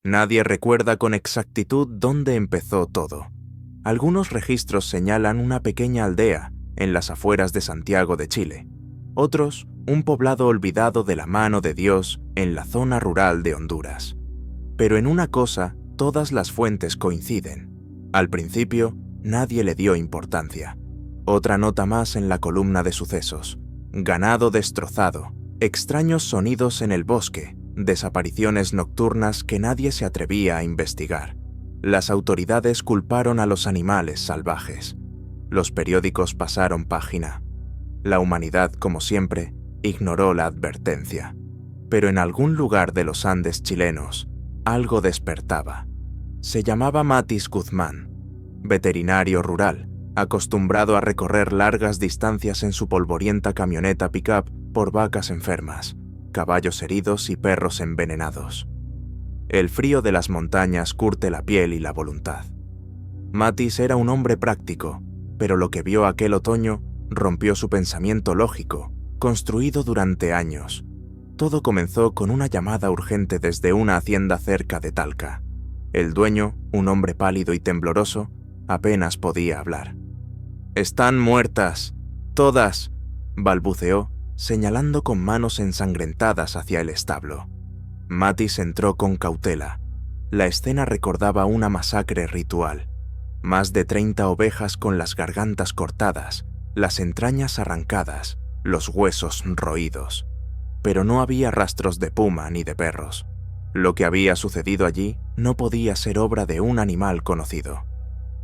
Nadie recuerda con exactitud dónde empezó todo. Algunos registros señalan una pequeña aldea en las afueras de Santiago de Chile. Otros, un poblado olvidado de la mano de Dios en la zona rural de Honduras. Pero en una cosa, todas las fuentes coinciden. Al principio, nadie le dio importancia. Otra nota más en la columna de sucesos. Ganado destrozado, extraños sonidos en el bosque, desapariciones nocturnas que nadie se atrevía a investigar. Las autoridades culparon a los animales salvajes. Los periódicos pasaron página. La humanidad, como siempre, ignoró la advertencia. Pero en algún lugar de los Andes chilenos, algo despertaba. Se llamaba Matis Guzmán, veterinario rural, acostumbrado a recorrer largas distancias en su polvorienta camioneta pick-up por vacas enfermas, caballos heridos y perros envenenados. El frío de las montañas curte la piel y la voluntad. Matis era un hombre práctico, pero lo que vio aquel otoño rompió su pensamiento lógico, construido durante años. Todo comenzó con una llamada urgente desde una hacienda cerca de Talca. El dueño, un hombre pálido y tembloroso, apenas podía hablar. «Están muertas, todas», balbuceó, señalando con manos ensangrentadas hacia el establo. Matis entró con cautela. La escena recordaba una masacre ritual. Más de 30 ovejas con las gargantas cortadas, las entrañas arrancadas, los huesos roídos. Pero no había rastros de puma ni de perros. Lo que había sucedido allí no podía ser obra de un animal conocido.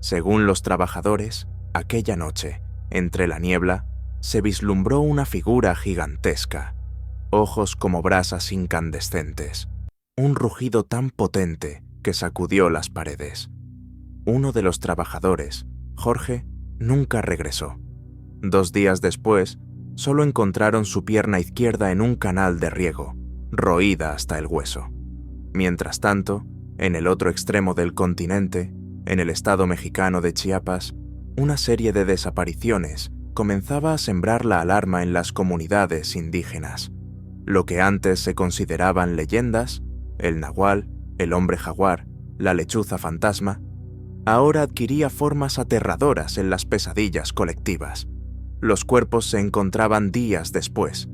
Según los trabajadores, aquella noche, entre la niebla, se vislumbró una figura gigantesca, ojos como brasas incandescentes, un rugido tan potente que sacudió las paredes. Uno de los trabajadores, Jorge, nunca regresó. 2 días después, solo encontraron su pierna izquierda en un canal de riego, roída hasta el hueso. Mientras tanto, en el otro extremo del continente, en el estado mexicano de Chiapas, una serie de desapariciones comenzaba a sembrar la alarma en las comunidades indígenas. Lo que antes se consideraban leyendas, el nahual, el hombre jaguar, la lechuza fantasma, ahora adquiría formas aterradoras en las pesadillas colectivas. Los cuerpos se encontraban días después,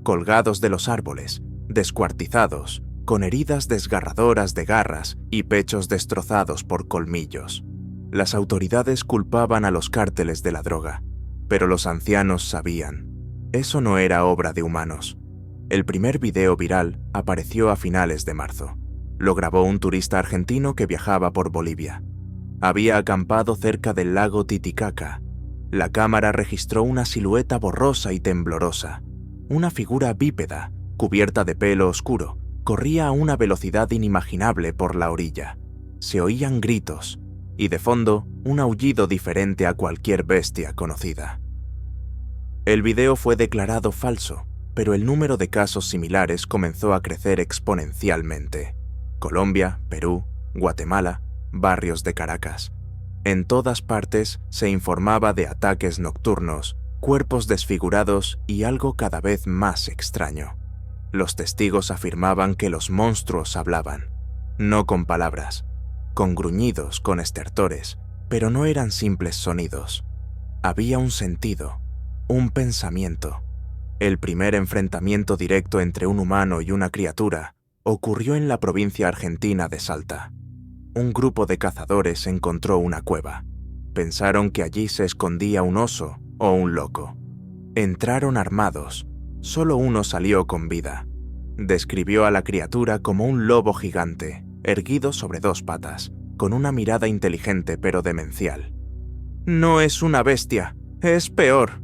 colgados de los árboles, descuartizados, con heridas desgarradoras de garras y pechos destrozados por colmillos. Las autoridades culpaban a los cárteles de la droga, pero los ancianos sabían. Eso no era obra de humanos. El primer video viral apareció a finales de marzo. Lo grabó un turista argentino que viajaba por Bolivia. Había acampado cerca del lago Titicaca. La cámara registró una silueta borrosa y temblorosa. Una figura bípeda, cubierta de pelo oscuro, corría a una velocidad inimaginable por la orilla. Se oían gritos, y de fondo, un aullido diferente a cualquier bestia conocida. El video fue declarado falso, pero el número de casos similares comenzó a crecer exponencialmente. Colombia, Perú, Guatemala, barrios de Caracas. En todas partes se informaba de ataques nocturnos, cuerpos desfigurados y algo cada vez más extraño. Los testigos afirmaban que los monstruos hablaban, no con palabras, con gruñidos, con estertores, pero no eran simples sonidos. Había un sentido, un pensamiento. El primer enfrentamiento directo entre un humano y una criatura ocurrió en la provincia argentina de Salta. Un grupo de cazadores encontró una cueva. Pensaron que allí se escondía un oso o un loco. Entraron armados. Solo uno salió con vida. Describió a la criatura como un lobo gigante, erguido sobre 2 patas, con una mirada inteligente pero demencial. «No es una bestia, es peor»,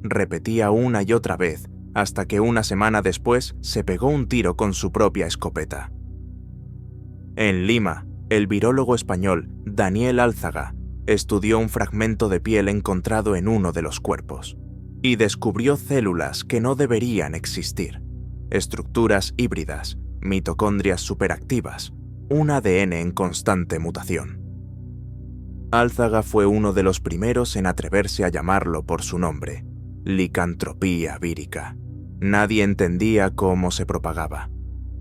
repetía una y otra vez, hasta que una semana después se pegó un tiro con su propia escopeta. En Lima, el virólogo español Daniel Álzaga estudió un fragmento de piel encontrado en uno de los cuerpos y descubrió células que no deberían existir, estructuras híbridas, mitocondrias superactivas, un ADN en constante mutación. Álzaga fue uno de los primeros en atreverse a llamarlo por su nombre, licantropía vírica. Nadie entendía cómo se propagaba.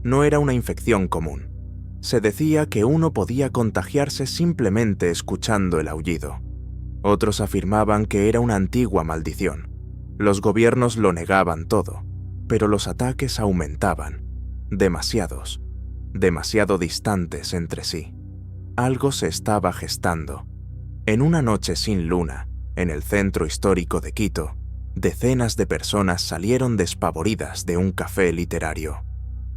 No era una infección común. Se decía que uno podía contagiarse simplemente escuchando el aullido. Otros afirmaban que era una antigua maldición. Los gobiernos lo negaban todo, pero los ataques aumentaban. Demasiados, demasiado distantes entre sí. Algo se estaba gestando. En una noche sin luna, en el centro histórico de Quito, decenas de personas salieron despavoridas de un café literario.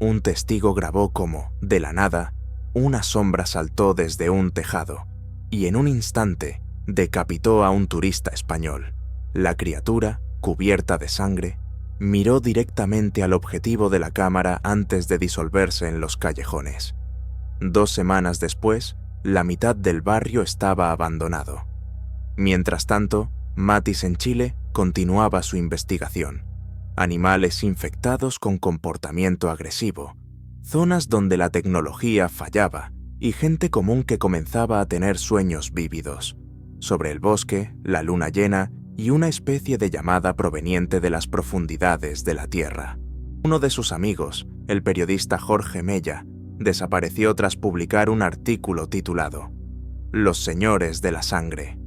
Un testigo grabó cómo, de la nada, una sombra saltó desde un tejado y en un instante decapitó a un turista español. La criatura, cubierta de sangre, miró directamente al objetivo de la cámara antes de disolverse en los callejones. 2 semanas después, la mitad del barrio estaba abandonado. Mientras tanto, Matis en Chile continuaba su investigación. Animales infectados con comportamiento agresivo, zonas donde la tecnología fallaba y gente común que comenzaba a tener sueños vívidos. Sobre el bosque, la luna llena y una especie de llamada proveniente de las profundidades de la Tierra. Uno de sus amigos, el periodista Jorge Mella, desapareció tras publicar un artículo titulado «Los señores de la sangre».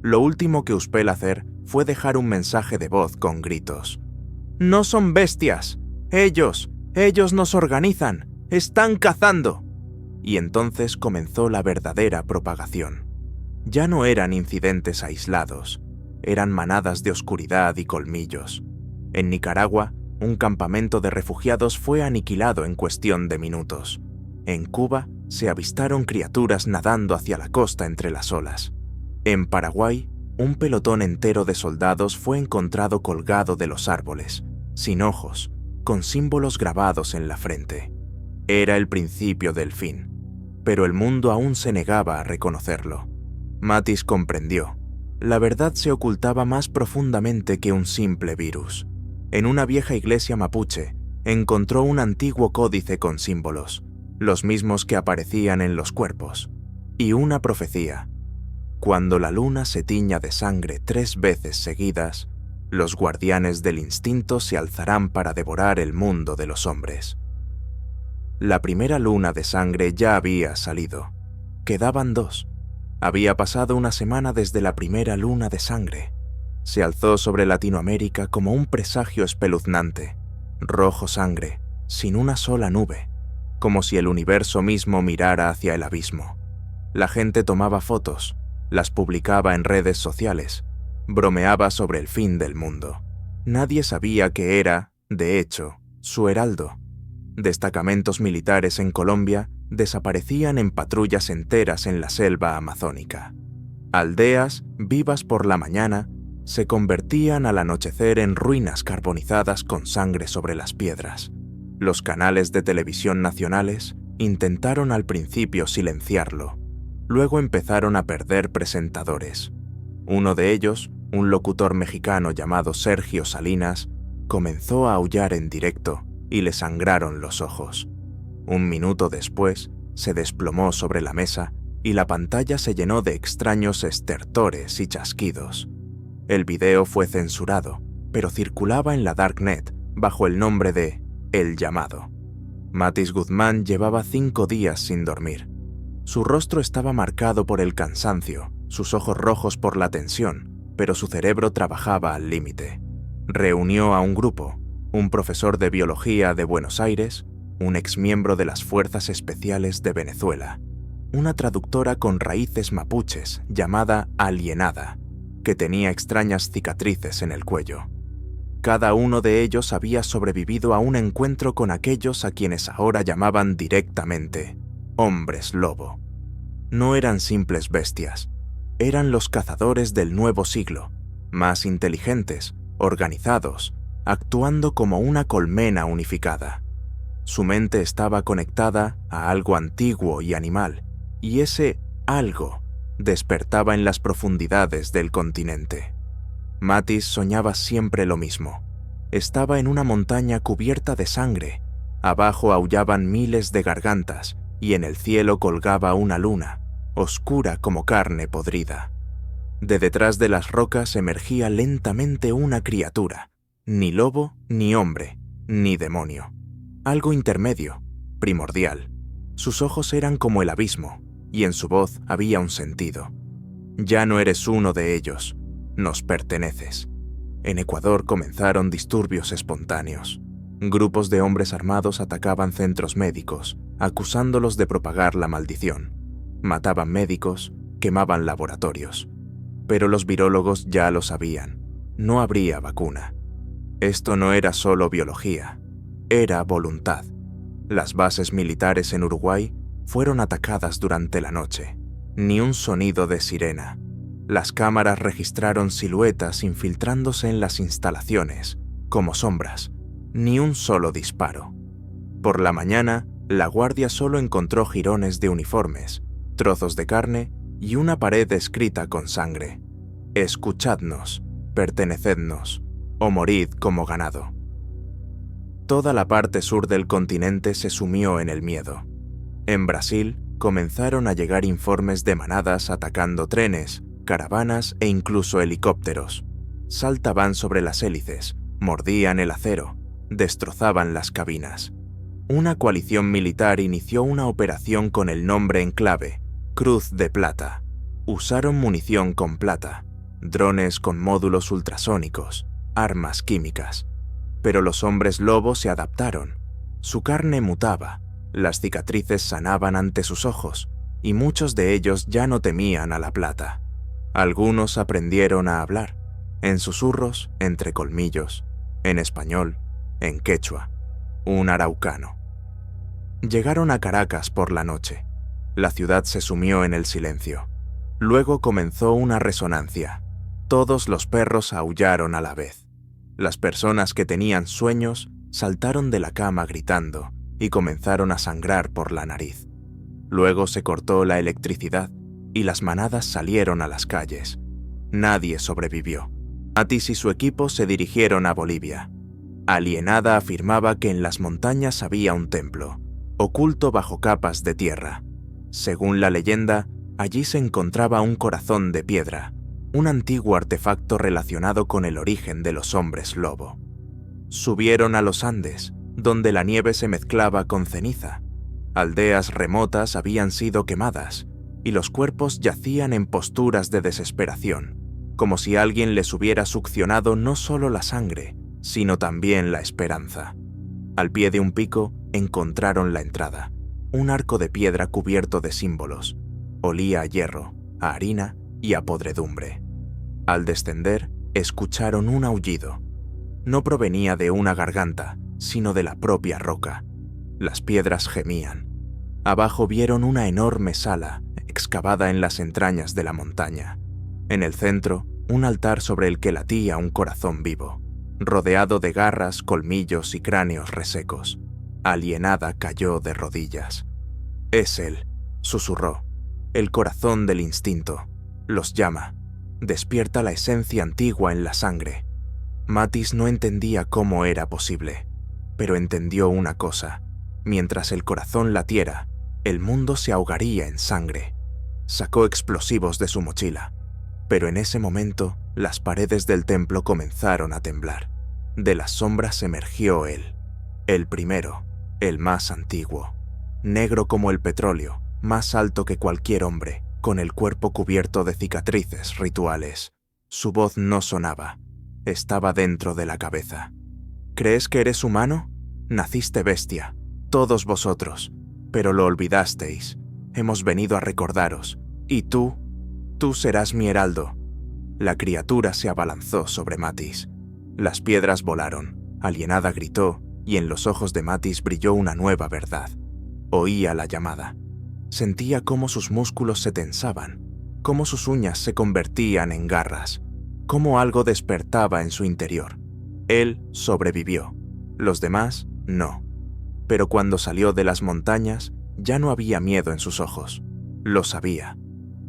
Lo último que Uspel hacer fue dejar un mensaje de voz con gritos. «¡No son bestias! ¡Ellos nos organizan! ¡Están cazando!». Y entonces comenzó la verdadera propagación. Ya no eran incidentes aislados, eran manadas de oscuridad y colmillos. En Nicaragua, un campamento de refugiados fue aniquilado en cuestión de minutos. En Cuba, se avistaron criaturas nadando hacia la costa entre las olas. En Paraguay, un pelotón entero de soldados fue encontrado colgado de los árboles, sin ojos, con símbolos grabados en la frente. Era el principio del fin, pero el mundo aún se negaba a reconocerlo. Matis comprendió. La verdad se ocultaba más profundamente que un simple virus. En una vieja iglesia mapuche, encontró un antiguo códice con símbolos, los mismos que aparecían en los cuerpos, y una profecía. Cuando la luna se tiña de sangre 3 veces seguidas, los guardianes del instinto se alzarán para devorar el mundo de los hombres. La primera luna de sangre ya había salido. Quedaban 2. Había pasado una semana desde la primera luna de sangre. Se alzó sobre Latinoamérica como un presagio espeluznante. Rojo sangre, sin una sola nube, como si el universo mismo mirara hacia el abismo. La gente tomaba fotos, las publicaba en redes sociales, bromeaba sobre el fin del mundo. Nadie sabía que era, de hecho, su heraldo. Destacamentos militares en Colombia desaparecían en patrullas enteras en la selva amazónica. Aldeas, vivas por la mañana, se convertían al anochecer en ruinas carbonizadas con sangre sobre las piedras. Los canales de televisión nacionales intentaron al principio silenciarlo. Luego empezaron a perder presentadores. Uno de ellos, un locutor mexicano llamado Sergio Salinas, comenzó a aullar en directo y le sangraron los ojos. 1 minuto después, se desplomó sobre la mesa y la pantalla se llenó de extraños estertores y chasquidos. El video fue censurado, pero circulaba en la Darknet bajo el nombre de El Llamado. Matis Guzmán llevaba 5 días sin dormir. Su rostro estaba marcado por el cansancio, sus ojos rojos por la tensión, pero su cerebro trabajaba al límite. Reunió a un grupo, un profesor de biología de Buenos Aires, un exmiembro de las Fuerzas Especiales de Venezuela, una traductora con raíces mapuches llamada Alienada, que tenía extrañas cicatrices en el cuello. Cada uno de ellos había sobrevivido a un encuentro con aquellos a quienes ahora llamaban directamente hombres lobo. No eran simples bestias, eran los cazadores del nuevo siglo, más inteligentes, organizados, actuando como una colmena unificada. Su mente estaba conectada a algo antiguo y animal, y ese algo despertaba en las profundidades del continente. Matis soñaba siempre lo mismo. Estaba en una montaña cubierta de sangre, abajo aullaban miles de gargantas, y en el cielo colgaba una luna, oscura como carne podrida. De detrás de las rocas emergía lentamente una criatura, ni lobo, ni hombre, ni demonio. Algo intermedio, primordial. Sus ojos eran como el abismo, y en su voz había un sentido. Ya no eres uno de ellos, nos perteneces. En Ecuador comenzaron disturbios espontáneos. Grupos de hombres armados atacaban centros médicos, acusándolos de propagar la maldición. Mataban médicos, quemaban laboratorios. Pero los virólogos ya lo sabían. No habría vacuna. Esto no era solo biología, era voluntad. Las bases militares en Uruguay fueron atacadas durante la noche. Ni un sonido de sirena. Las cámaras registraron siluetas infiltrándose en las instalaciones, como sombras. Ni un solo disparo. Por la mañana, la guardia solo encontró jirones de uniformes, trozos de carne y una pared escrita con sangre. Escuchadnos, pertenecednos, o morid como ganado. Toda la parte sur del continente se sumió en el miedo. En Brasil comenzaron a llegar informes de manadas atacando trenes, caravanas e incluso helicópteros. Saltaban sobre las hélices, mordían el acero, destrozaban las cabinas. Una coalición militar inició una operación con el nombre en clave, Cruz de Plata. Usaron munición con plata, drones con módulos ultrasónicos, armas químicas. Pero los hombres lobo se adaptaron. Su carne mutaba, las cicatrices sanaban ante sus ojos, y muchos de ellos ya no temían a la plata. Algunos aprendieron a hablar, en susurros, entre colmillos, en español, en quechua, un araucano. Llegaron a Caracas por la noche. La ciudad se sumió en el silencio. Luego comenzó una resonancia. Todos los perros aullaron a la vez. Las personas que tenían sueños saltaron de la cama gritando y comenzaron a sangrar por la nariz. Luego se cortó la electricidad y las manadas salieron a las calles. Nadie sobrevivió. Matis y su equipo se dirigieron a Bolivia. Alienada afirmaba que en las montañas había un templo, oculto bajo capas de tierra. Según la leyenda, allí se encontraba un corazón de piedra, un antiguo artefacto relacionado con el origen de los hombres lobo. Subieron a los Andes, donde la nieve se mezclaba con ceniza. Aldeas remotas habían sido quemadas, y los cuerpos yacían en posturas de desesperación, como si alguien les hubiera succionado no solo la sangre, sino también la esperanza. Al pie de un pico encontraron la entrada, un arco de piedra cubierto de símbolos. Olía a hierro, a harina y a podredumbre. Al descender, escucharon un aullido. No provenía de una garganta, sino de la propia roca. Las piedras gemían. Abajo vieron una enorme sala, excavada en las entrañas de la montaña. En el centro, un altar sobre el que latía un corazón vivo, rodeado de garras, colmillos y cráneos resecos. Alienada cayó de rodillas. «Es él», susurró. «El corazón del instinto. Los llama. Despierta la esencia antigua en la sangre». Matis no entendía cómo era posible, pero entendió una cosa. Mientras el corazón latiera, el mundo se ahogaría en sangre. Sacó explosivos de su mochila, pero en ese momento las paredes del templo comenzaron a temblar. De las sombras emergió él, el primero, el más antiguo, negro como el petróleo, más alto que cualquier hombre, con el cuerpo cubierto de cicatrices rituales. Su voz no sonaba, estaba dentro de la cabeza. «¿Crees que eres humano? Naciste bestia, todos vosotros, pero lo olvidasteis. Hemos venido a recordaros, y tú serás mi heraldo». La criatura se abalanzó sobre Matis. Las piedras volaron, Alienada gritó, y en los ojos de Matis brilló una nueva verdad. Oía la llamada. Sentía cómo sus músculos se tensaban, cómo sus uñas se convertían en garras, cómo algo despertaba en su interior. Él sobrevivió, los demás no. Pero cuando salió de las montañas, ya no había miedo en sus ojos. Lo sabía.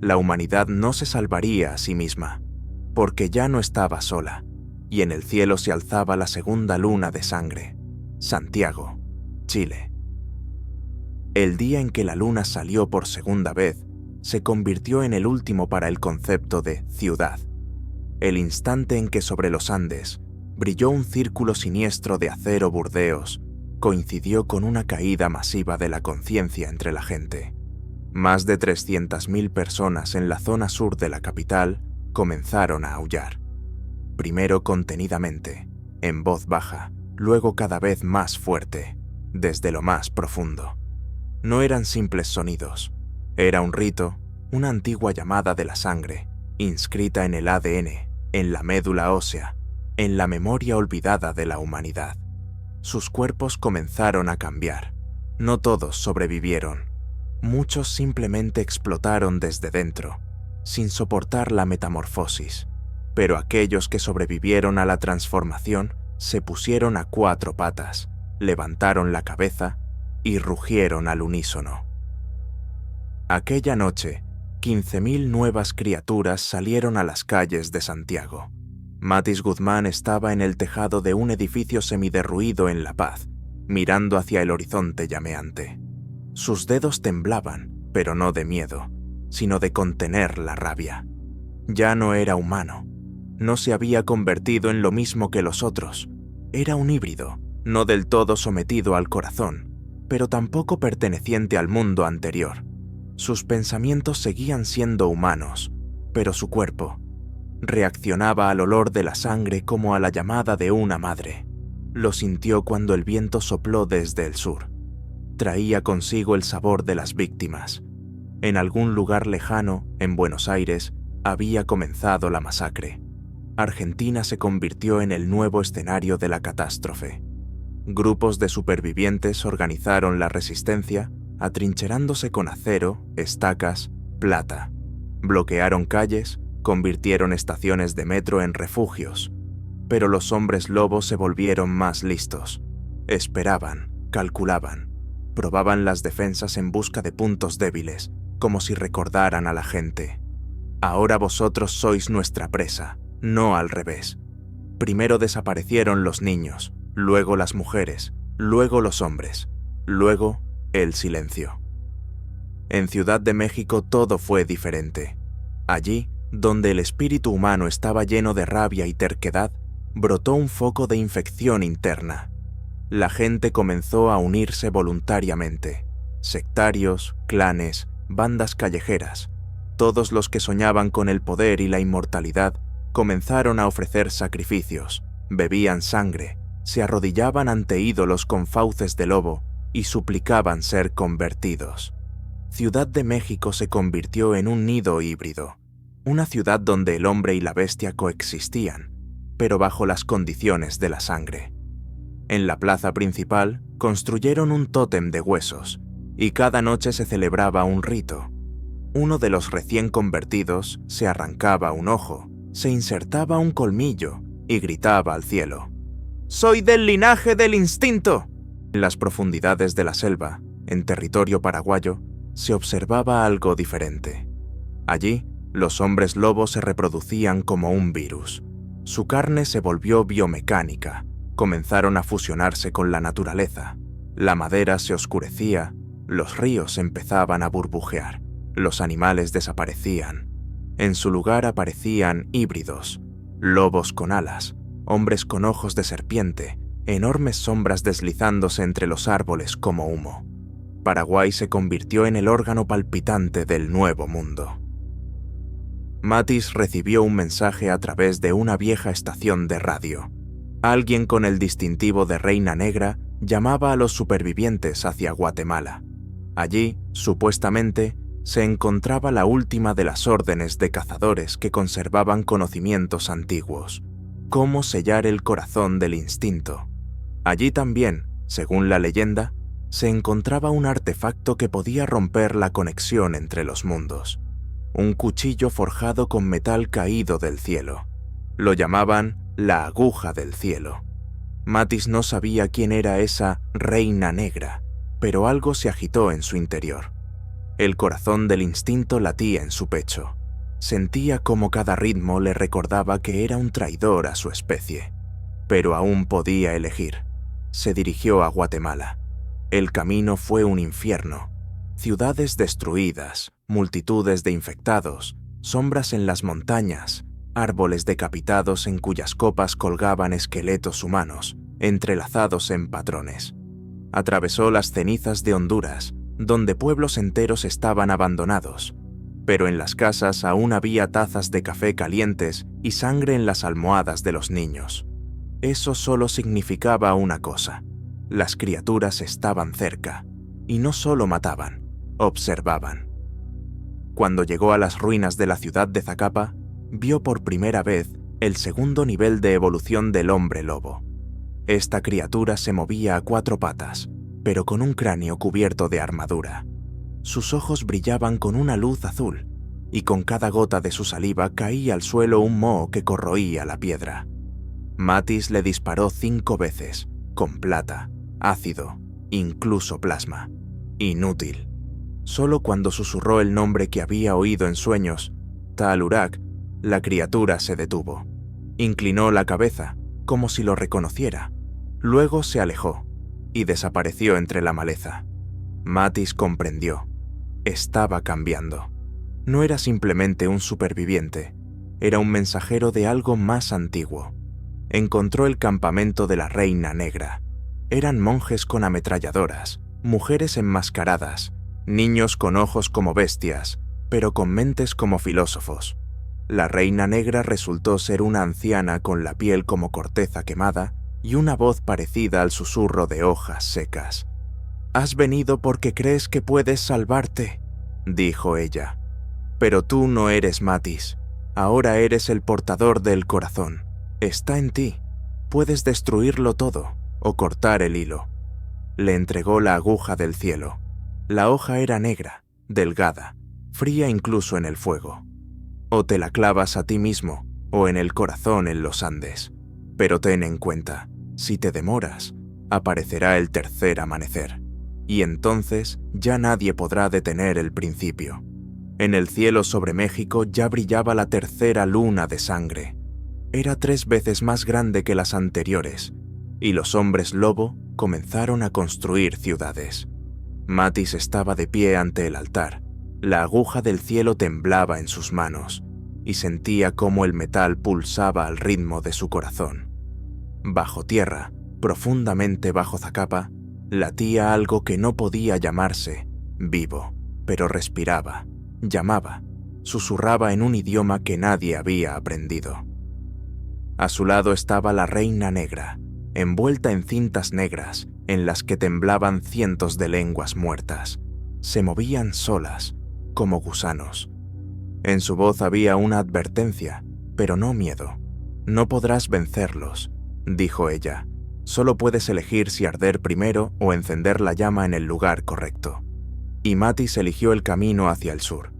La humanidad no se salvaría a sí misma, porque ya no estaba sola, y en el cielo se alzaba la segunda luna de sangre. Santiago, Chile. El día en que la luna salió por segunda vez, se convirtió en el último para el concepto de ciudad. El instante en que sobre los Andes brilló un círculo siniestro de acero burdeos, coincidió con una caída masiva de la conciencia entre la gente. Más de 300.000 personas en la zona sur de la capital comenzaron a aullar. Primero contenidamente, en voz baja, luego cada vez más fuerte, desde lo más profundo. No eran simples sonidos, era un rito, una antigua llamada de la sangre, inscrita en el ADN, en la médula ósea, en la memoria olvidada de la humanidad. Sus cuerpos comenzaron a cambiar. No todos sobrevivieron. Muchos simplemente explotaron desde dentro, sin soportar la metamorfosis. Pero aquellos que sobrevivieron a la transformación se pusieron a 4 patas, levantaron la cabeza y rugieron al unísono. Aquella noche, 15.000 nuevas criaturas salieron a las calles de Santiago. Matis Guzmán estaba en el tejado de un edificio semiderruido en La Paz, mirando hacia el horizonte llameante. Sus dedos temblaban, pero no de miedo, sino de contener la rabia. Ya no era humano. No se había convertido en lo mismo que los otros. Era un híbrido, no del todo sometido al corazón, pero tampoco perteneciente al mundo anterior. Sus pensamientos seguían siendo humanos, pero su cuerpo reaccionaba al olor de la sangre como a la llamada de una madre. Lo sintió cuando el viento sopló desde el sur. Traía consigo el sabor de las víctimas. En algún lugar lejano, en Buenos Aires, había comenzado la masacre. Argentina se convirtió en el nuevo escenario de la catástrofe. Grupos de supervivientes organizaron la resistencia, atrincherándose con acero, estacas, plata. Bloquearon calles, convirtieron estaciones de metro en refugios. Pero los hombres lobos se volvieron más listos. Esperaban, calculaban, probaban las defensas en busca de puntos débiles, como si recordaran a la gente. Ahora vosotros sois nuestra presa, no al revés. Primero desaparecieron los niños, luego las mujeres, luego los hombres, luego el silencio. En Ciudad de México todo fue diferente. Allí, donde el espíritu humano estaba lleno de rabia y terquedad, brotó un foco de infección interna. La gente comenzó a unirse voluntariamente. Sectarios, clanes, bandas callejeras, todos los que soñaban con el poder y la inmortalidad, comenzaron a ofrecer sacrificios, bebían sangre, se arrodillaban ante ídolos con fauces de lobo y suplicaban ser convertidos. Ciudad de México se convirtió en un nido híbrido, una ciudad donde el hombre y la bestia coexistían, pero bajo las condiciones de la sangre. En la plaza principal construyeron un tótem de huesos, y cada noche se celebraba un rito. Uno de los recién convertidos se arrancaba un ojo, se insertaba un colmillo y gritaba al cielo: «¡Soy del linaje del instinto!». En las profundidades de la selva, en territorio paraguayo, se observaba algo diferente. Allí, los hombres lobos se reproducían como un virus. Su carne se volvió biomecánica, comenzaron a fusionarse con la naturaleza. La madera se oscurecía, los ríos empezaban a burbujear, los animales desaparecían. En su lugar aparecían híbridos, lobos con alas, hombres con ojos de serpiente, enormes sombras deslizándose entre los árboles como humo. Paraguay se convirtió en el órgano palpitante del nuevo mundo. Matis recibió un mensaje a través de una vieja estación de radio. Alguien con el distintivo de Reina Negra llamaba a los supervivientes hacia Guatemala. Allí, supuestamente, se encontraba la última de las órdenes de cazadores que conservaban conocimientos antiguos: cómo sellar el corazón del instinto. Allí también, según la leyenda, se encontraba un artefacto que podía romper la conexión entre los mundos. Un cuchillo forjado con metal caído del cielo. Lo llamaban la aguja del cielo. Matis no sabía quién era esa Reina Negra, pero algo se agitó en su interior. El corazón del instinto latía en su pecho. Sentía como cada ritmo le recordaba que era un traidor a su especie. Pero aún podía elegir. Se dirigió a Guatemala. El camino fue un infierno. Ciudades destruidas, multitudes de infectados, sombras en las montañas, árboles decapitados en cuyas copas colgaban esqueletos humanos, entrelazados en patrones. Atravesó las cenizas de Honduras, donde pueblos enteros estaban abandonados, pero en las casas aún había tazas de café calientes y sangre en las almohadas de los niños. Eso solo significaba una cosa: las criaturas estaban cerca, y no solo mataban, observaban. Cuando llegó a las ruinas de la ciudad de Zacapa, vio por primera vez el segundo nivel de evolución del hombre lobo. Esta criatura se movía a 4 patas, pero con un cráneo cubierto de armadura. Sus ojos brillaban con una luz azul, y con cada gota de su saliva caía al suelo un moho que corroía la piedra. Matis le disparó 5 veces, con plata, ácido, incluso plasma. Inútil. Solo cuando susurró el nombre que había oído en sueños, Taalurak, la criatura se detuvo. Inclinó la cabeza, como si lo reconociera. Luego se alejó, y desapareció entre la maleza. Matis comprendió. Estaba cambiando. No era simplemente un superviviente, era un mensajero de algo más antiguo. Encontró el campamento de la Reina Negra. Eran monjes con ametralladoras, mujeres enmascaradas, niños con ojos como bestias, pero con mentes como filósofos. La Reina Negra resultó ser una anciana con la piel como corteza quemada y una voz parecida al susurro de hojas secas. «Has venido porque crees que puedes salvarte», dijo ella. «Pero tú no eres Matis. Ahora eres el portador del corazón. Está en ti. Puedes destruirlo todo o cortar el hilo». Le entregó la aguja del cielo. La hoja era negra, delgada, fría incluso en el fuego. O te la clavas a ti mismo o en el corazón en los Andes. Pero ten en cuenta, si te demoras, aparecerá el tercer amanecer. Y entonces ya nadie podrá detener el principio. En el cielo sobre México ya brillaba la tercera luna de sangre. Era 3 veces más grande que las anteriores, y los hombres lobo comenzaron a construir ciudades. Matis estaba de pie ante el altar. La aguja del cielo temblaba en sus manos, y sentía cómo el metal pulsaba al ritmo de su corazón. Bajo tierra, profundamente bajo Zacapa, latía algo que no podía llamarse vivo, pero respiraba, llamaba, susurraba en un idioma que nadie había aprendido. A su lado estaba la Reina Negra, envuelta en cintas negras en las que temblaban cientos de lenguas muertas. Se movían solas, como gusanos. En su voz había una advertencia, pero no miedo. «No podrás vencerlos», dijo ella. «Solo puedes elegir si arder primero o encender la llama en el lugar correcto». Y Matis eligió el camino hacia el sur.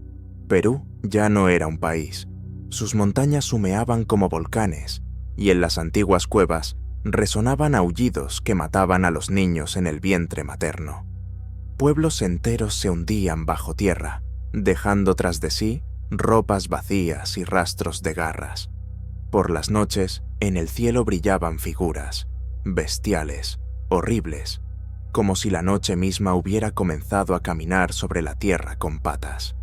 Perú ya no era un país. Sus montañas humeaban como volcanes, y en las antiguas cuevas resonaban aullidos que mataban a los niños en el vientre materno. Pueblos enteros se hundían bajo tierra, dejando tras de sí ropas vacías y rastros de garras. Por las noches, en el cielo brillaban figuras, bestiales, horribles, como si la noche misma hubiera comenzado a caminar sobre la tierra con patas.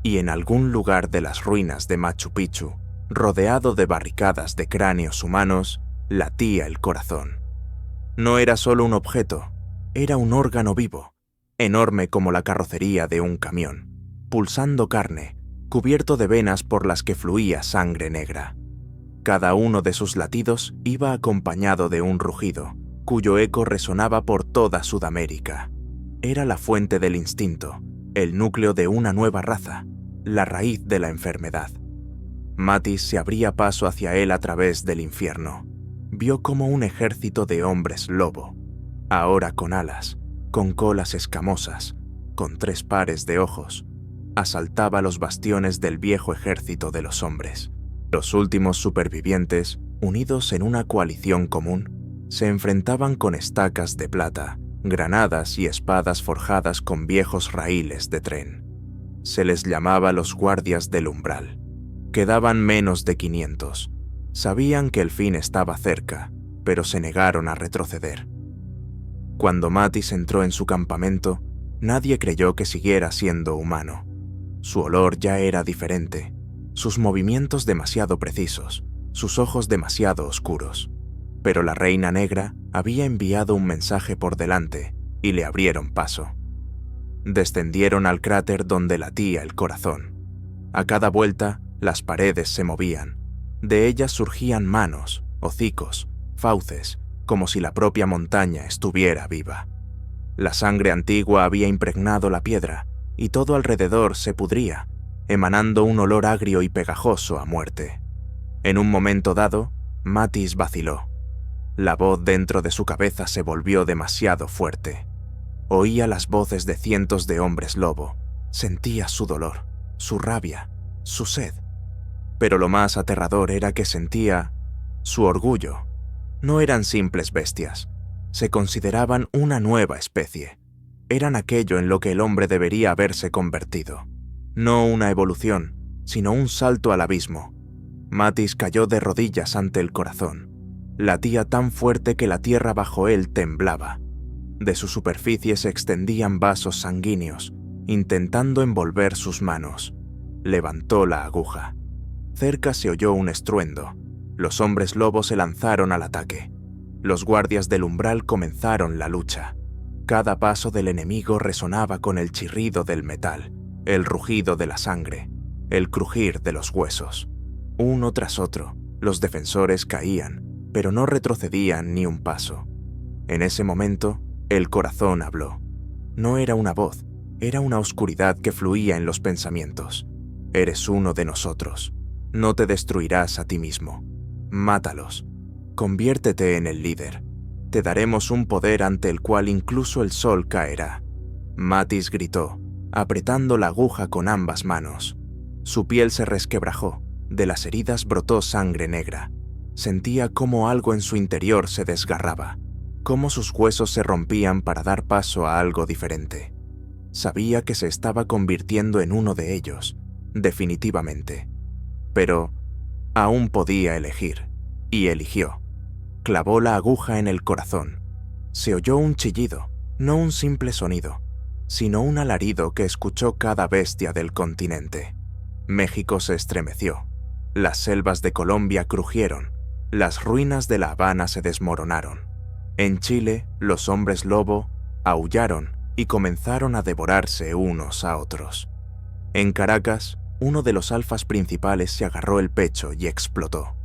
Y en algún lugar de las ruinas de Machu Picchu, rodeado de barricadas de cráneos humanos, latía el corazón. No era solo un objeto, era un órgano vivo, enorme como la carrocería de un camión, pulsando carne, cubierto de venas por las que fluía sangre negra. Cada uno de sus latidos iba acompañado de un rugido, cuyo eco resonaba por toda Sudamérica. Era la fuente del instinto, el núcleo de una nueva raza, la raíz de la enfermedad. Matis se abría paso hacia él a través del infierno. Vio como un ejército de hombres lobo, ahora con alas, con colas escamosas, con 3 pares de ojos, asaltaba los bastiones del viejo ejército de los hombres. Los últimos supervivientes, unidos en una coalición común, se enfrentaban con estacas de plata, granadas y espadas forjadas con viejos raíles de tren. Se les llamaba los guardias del umbral. Quedaban menos de 500. Sabían que el fin estaba cerca, pero se negaron a retroceder. Cuando Matis entró en su campamento, nadie creyó que siguiera siendo humano. Su olor ya era diferente, sus movimientos demasiado precisos, sus ojos demasiado oscuros. Pero la Reina Negra había enviado un mensaje por delante, y le abrieron paso. Descendieron al cráter donde latía el corazón. A cada vuelta, las paredes se movían. De ellas surgían manos, hocicos, fauces, como si la propia montaña estuviera viva. La sangre antigua había impregnado la piedra, y todo alrededor se pudría, emanando un olor agrio y pegajoso a muerte. En un momento dado, Mattis vaciló. La voz dentro de su cabeza se volvió demasiado fuerte. Oía las voces de cientos de hombres lobo, sentía su dolor, su rabia, su sed. Pero lo más aterrador era que sentía su orgullo. No eran simples bestias, se consideraban una nueva especie. Eran aquello en lo que el hombre debería haberse convertido. No una evolución, sino un salto al abismo. Mattis cayó de rodillas ante el corazón. Latía tan fuerte que la tierra bajo él temblaba. De su superficie se extendían vasos sanguíneos, intentando envolver sus manos. Levantó la aguja. Cerca se oyó un estruendo. Los hombres lobos se lanzaron al ataque. Los guardias del umbral comenzaron la lucha. Cada paso del enemigo resonaba con el chirrido del metal, el rugido de la sangre, el crujir de los huesos. Uno tras otro, los defensores caían, pero no retrocedían ni un paso. En ese momento, el corazón habló. No era una voz, era una oscuridad que fluía en los pensamientos. Eres uno de nosotros. No te destruirás a ti mismo. Mátalos. Conviértete en el líder. Te daremos un poder ante el cual incluso el sol caerá. Mattis gritó, apretando la aguja con ambas manos. Su piel se resquebrajó, de las heridas brotó sangre negra. Sentía cómo algo en su interior se desgarraba, cómo sus huesos se rompían para dar paso a algo diferente. Sabía que se estaba convirtiendo en uno de ellos, definitivamente. Pero aún podía elegir, y eligió. Clavó la aguja en el corazón. Se oyó un chillido, no un simple sonido, sino un alarido que escuchó cada bestia del continente. México se estremeció. Las selvas de Colombia crujieron. Las ruinas de La Habana se desmoronaron. En Chile, los hombres lobo aullaron y comenzaron a devorarse unos a otros. En Caracas, uno de los alfas principales se agarró el pecho y explotó.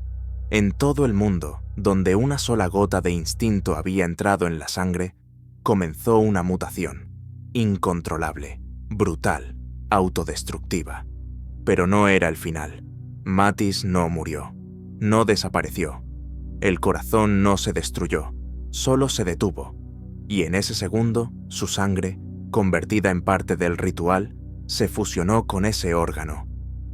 En todo el mundo, donde una sola gota de instinto había entrado en la sangre, comenzó una mutación, incontrolable, brutal, autodestructiva. Pero no era el final. Mattis no murió, no desapareció. El corazón no se destruyó, solo se detuvo, y en ese segundo, su sangre, convertida en parte del ritual, se fusionó con ese órgano.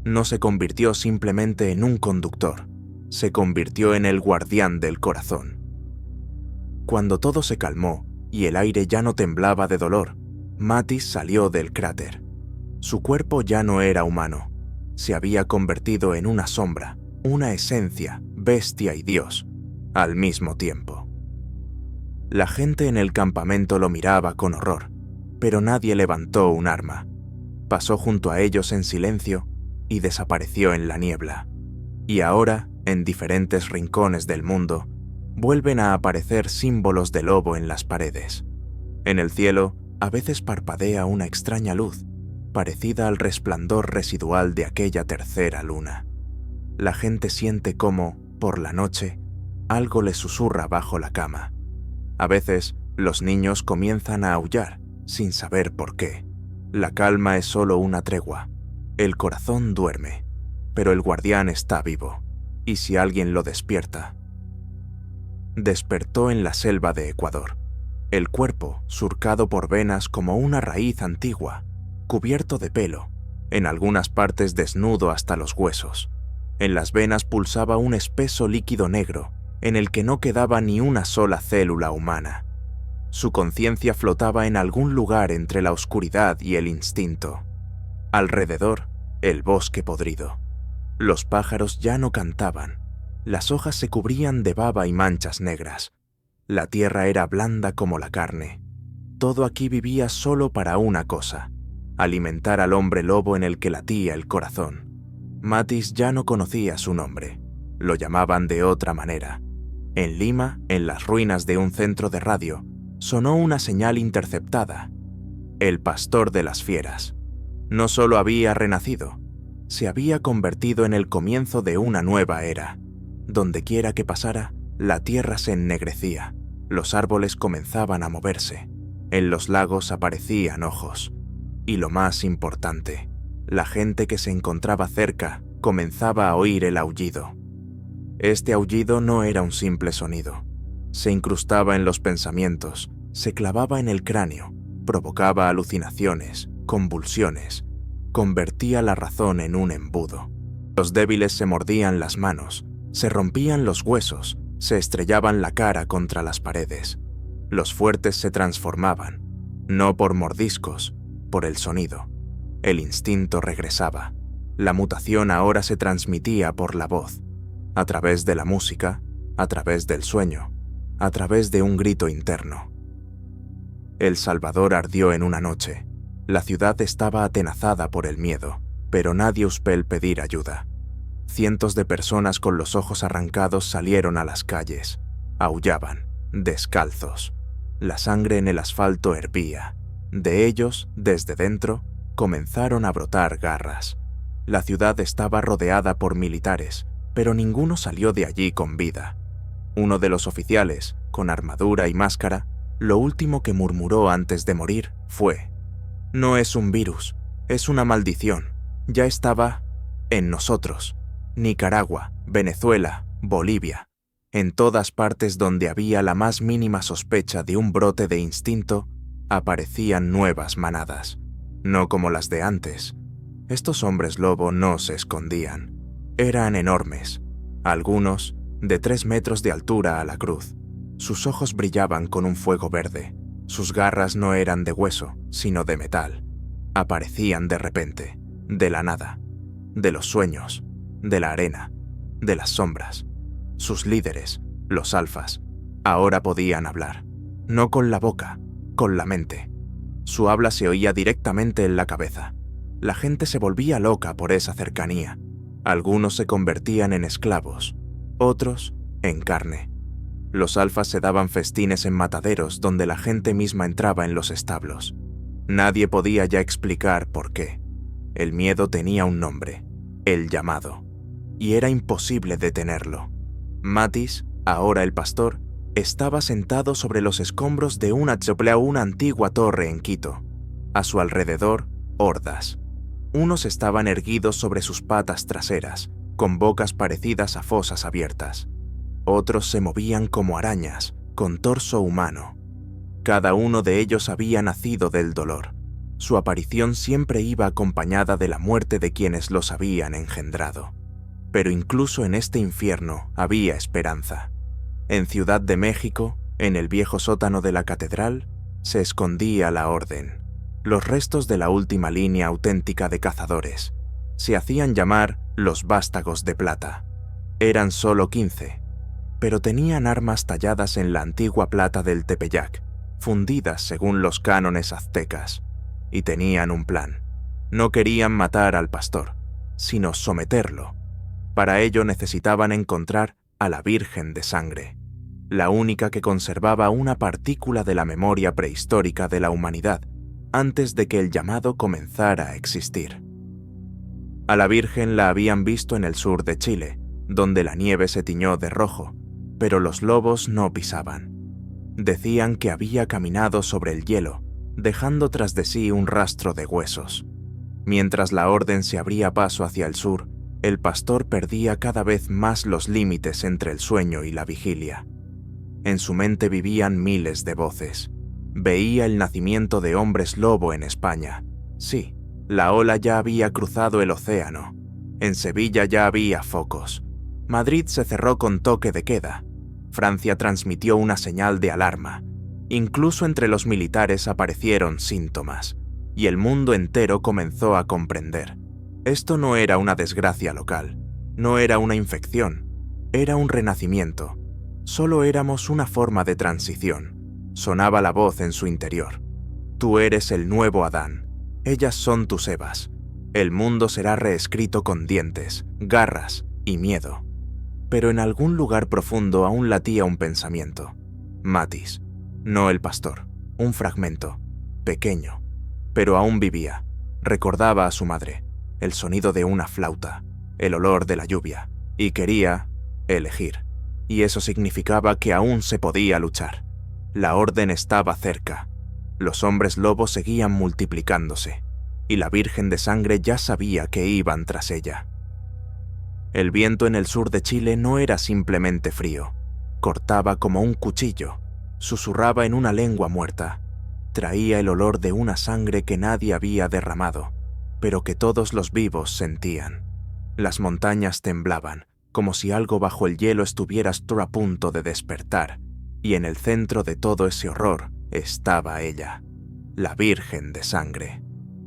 No se convirtió simplemente en un conductor, se convirtió en el guardián del corazón. Cuando todo se calmó y el aire ya no temblaba de dolor, Mattis salió del cráter. Su cuerpo ya no era humano, se había convertido en una sombra, una esencia, bestia y dios, al mismo tiempo. La gente en el campamento lo miraba con horror, pero nadie levantó un arma. Pasó junto a ellos en silencio y desapareció en la niebla. Y ahora, en diferentes rincones del mundo, vuelven a aparecer símbolos de lobo en las paredes. En el cielo, a veces parpadea una extraña luz, parecida al resplandor residual de aquella tercera luna. La gente siente cómo, por la noche, algo le susurra bajo la cama. A veces, los niños comienzan a aullar, sin saber por qué. La calma es solo una tregua. El corazón duerme, pero el guardián está vivo. Y si alguien lo despierta. Despertó en la selva de Ecuador, el cuerpo surcado por venas como una raíz antigua, cubierto de pelo, en algunas partes desnudo hasta los huesos. En las venas pulsaba un espeso líquido negro, en el que no quedaba ni una sola célula humana. Su conciencia flotaba en algún lugar entre la oscuridad y el instinto. Alrededor, el bosque podrido. Los pájaros ya no cantaban, las hojas se cubrían de baba y manchas negras. La tierra era blanda como la carne. Todo aquí vivía solo para una cosa, alimentar al hombre lobo en el que latía el corazón. Mattis ya no conocía su nombre, lo llamaban de otra manera. En Lima, en las ruinas de un centro de radio, sonó una señal interceptada. El pastor de las fieras. No solo había renacido, se había convertido en el comienzo de una nueva era. Dondequiera que pasara, la tierra se ennegrecía, los árboles comenzaban a moverse, en los lagos aparecían ojos. Y lo más importante, la gente que se encontraba cerca comenzaba a oír el aullido. Este aullido no era un simple sonido. Se incrustaba en los pensamientos, se clavaba en el cráneo, provocaba alucinaciones, convulsiones, convertía la razón en un embudo. Los débiles se mordían las manos, se rompían los huesos, se estrellaban la cara contra las paredes. Los fuertes se transformaban, no por mordiscos, por el sonido. El instinto regresaba. La mutación ahora se transmitía por la voz, a través de la música, a través del sueño, a través de un grito interno. El Salvador ardió en una noche. La ciudad estaba atenazada por el miedo, pero nadie osó pedir ayuda. Cientos de personas con los ojos arrancados salieron a las calles. Aullaban, descalzos. La sangre en el asfalto hervía. De ellos, desde dentro, comenzaron a brotar garras. La ciudad estaba rodeada por militares, pero ninguno salió de allí con vida. Uno de los oficiales, con armadura y máscara, lo último que murmuró antes de morir fue: «No es un virus, es una maldición. Ya estaba en nosotros. Nicaragua, Venezuela, Bolivia. En todas partes donde había la más mínima sospecha de un brote de instinto, aparecían nuevas manadas. No como las de antes. Estos hombres lobo no se escondían. Eran enormes, algunos de 3 metros de altura a la cruz. Sus ojos brillaban con un fuego verde. Sus garras no eran de hueso, sino de metal. Aparecían de repente, de la nada, de los sueños, de la arena, de las sombras. Sus líderes, los alfas, ahora podían hablar. No con la boca, con la mente. Su habla se oía directamente en la cabeza. La gente se volvía loca por esa cercanía. Algunos se convertían en esclavos, otros en carne. Los alfas se daban festines en mataderos donde la gente misma entraba en los establos. Nadie podía ya explicar por qué. El miedo tenía un nombre, el llamado, y era imposible detenerlo. Matis, ahora el pastor, estaba sentado sobre los escombros de una antigua torre en Quito. A su alrededor, hordas. Unos estaban erguidos sobre sus patas traseras, con bocas parecidas a fosas abiertas. Otros se movían como arañas, con torso humano. Cada uno de ellos había nacido del dolor. Su aparición siempre iba acompañada de la muerte de quienes los habían engendrado. Pero incluso en este infierno había esperanza. En Ciudad de México, en el viejo sótano de la catedral, se escondía la orden. Los restos de la última línea auténtica de cazadores. Se hacían llamar los vástagos de plata. Eran solo 15, pero tenían armas talladas en la antigua plata del Tepeyac, fundidas según los cánones aztecas. Y tenían un plan. No querían matar al pastor, sino someterlo. Para ello necesitaban encontrar a la Virgen de Sangre, la única que conservaba una partícula de la memoria prehistórica de la humanidad antes de que el llamado comenzara a existir. A la Virgen la habían visto en el sur de Chile, donde la nieve se tiñó de rojo, pero los lobos no pisaban. Decían que había caminado sobre el hielo, dejando tras de sí un rastro de huesos. Mientras la orden se abría paso hacia el sur, el pastor perdía cada vez más los límites entre el sueño y la vigilia. En su mente vivían miles de voces. Veía el nacimiento de hombres lobo en España. Sí, la ola ya había cruzado el océano. En Sevilla ya había focos. Madrid se cerró con toque de queda. Francia transmitió una señal de alarma. Incluso entre los militares aparecieron síntomas, y el mundo entero comenzó a comprender. Esto no era una desgracia local, no era una infección, era un renacimiento. Solo éramos una forma de transición. Sonaba la voz en su interior. Tú eres el nuevo Adán. Ellas son tus Evas. El mundo será reescrito con dientes, garras y miedo. Pero en algún lugar profundo aún latía un pensamiento. Matis, No el pastor, un fragmento, pequeño, pero aún vivía. Recordaba a su madre, el sonido de una flauta, el olor de la lluvia, y quería elegir. Y eso significaba que aún se podía luchar. La orden estaba cerca. Los hombres lobos seguían multiplicándose, y la Virgen de Sangre ya sabía que iban tras ella. El viento en el sur de Chile no era simplemente frío. Cortaba como un cuchillo, susurraba en una lengua muerta. Traía el olor de una sangre que nadie había derramado, pero que todos los vivos sentían. Las montañas temblaban, como si algo bajo el hielo estuviera a punto de despertar, y en el centro de todo ese horror estaba ella, la Virgen de Sangre,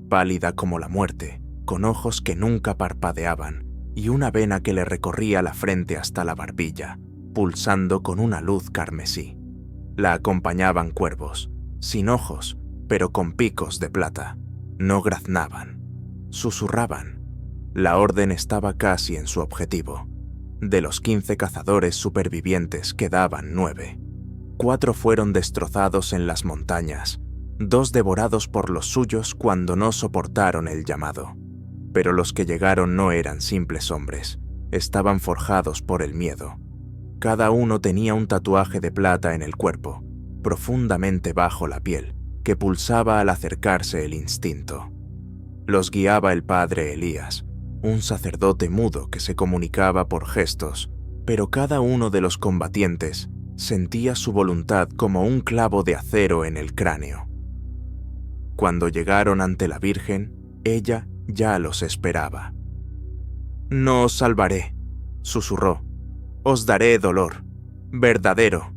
pálida como la muerte, con ojos que nunca parpadeaban y una vena que le recorría la frente hasta la barbilla, pulsando con una luz carmesí. La acompañaban cuervos, sin ojos, pero con picos de plata. No graznaban, susurraban. La orden estaba casi en su objetivo. De los 15 cazadores supervivientes quedaban 9. 4 fueron destrozados en las montañas, 2 devorados por los suyos cuando no soportaron el llamado. Pero los que llegaron no eran simples hombres, estaban forjados por el miedo. Cada uno tenía un tatuaje de plata en el cuerpo, profundamente bajo la piel, que pulsaba al acercarse el instinto. Los guiaba el padre Elías, un sacerdote mudo que se comunicaba por gestos, pero cada uno de los combatientes sentía su voluntad como un clavo de acero en el cráneo. Cuando llegaron ante la Virgen, ella ya los esperaba. «No os salvaré», susurró. «Os daré dolor, verdadero,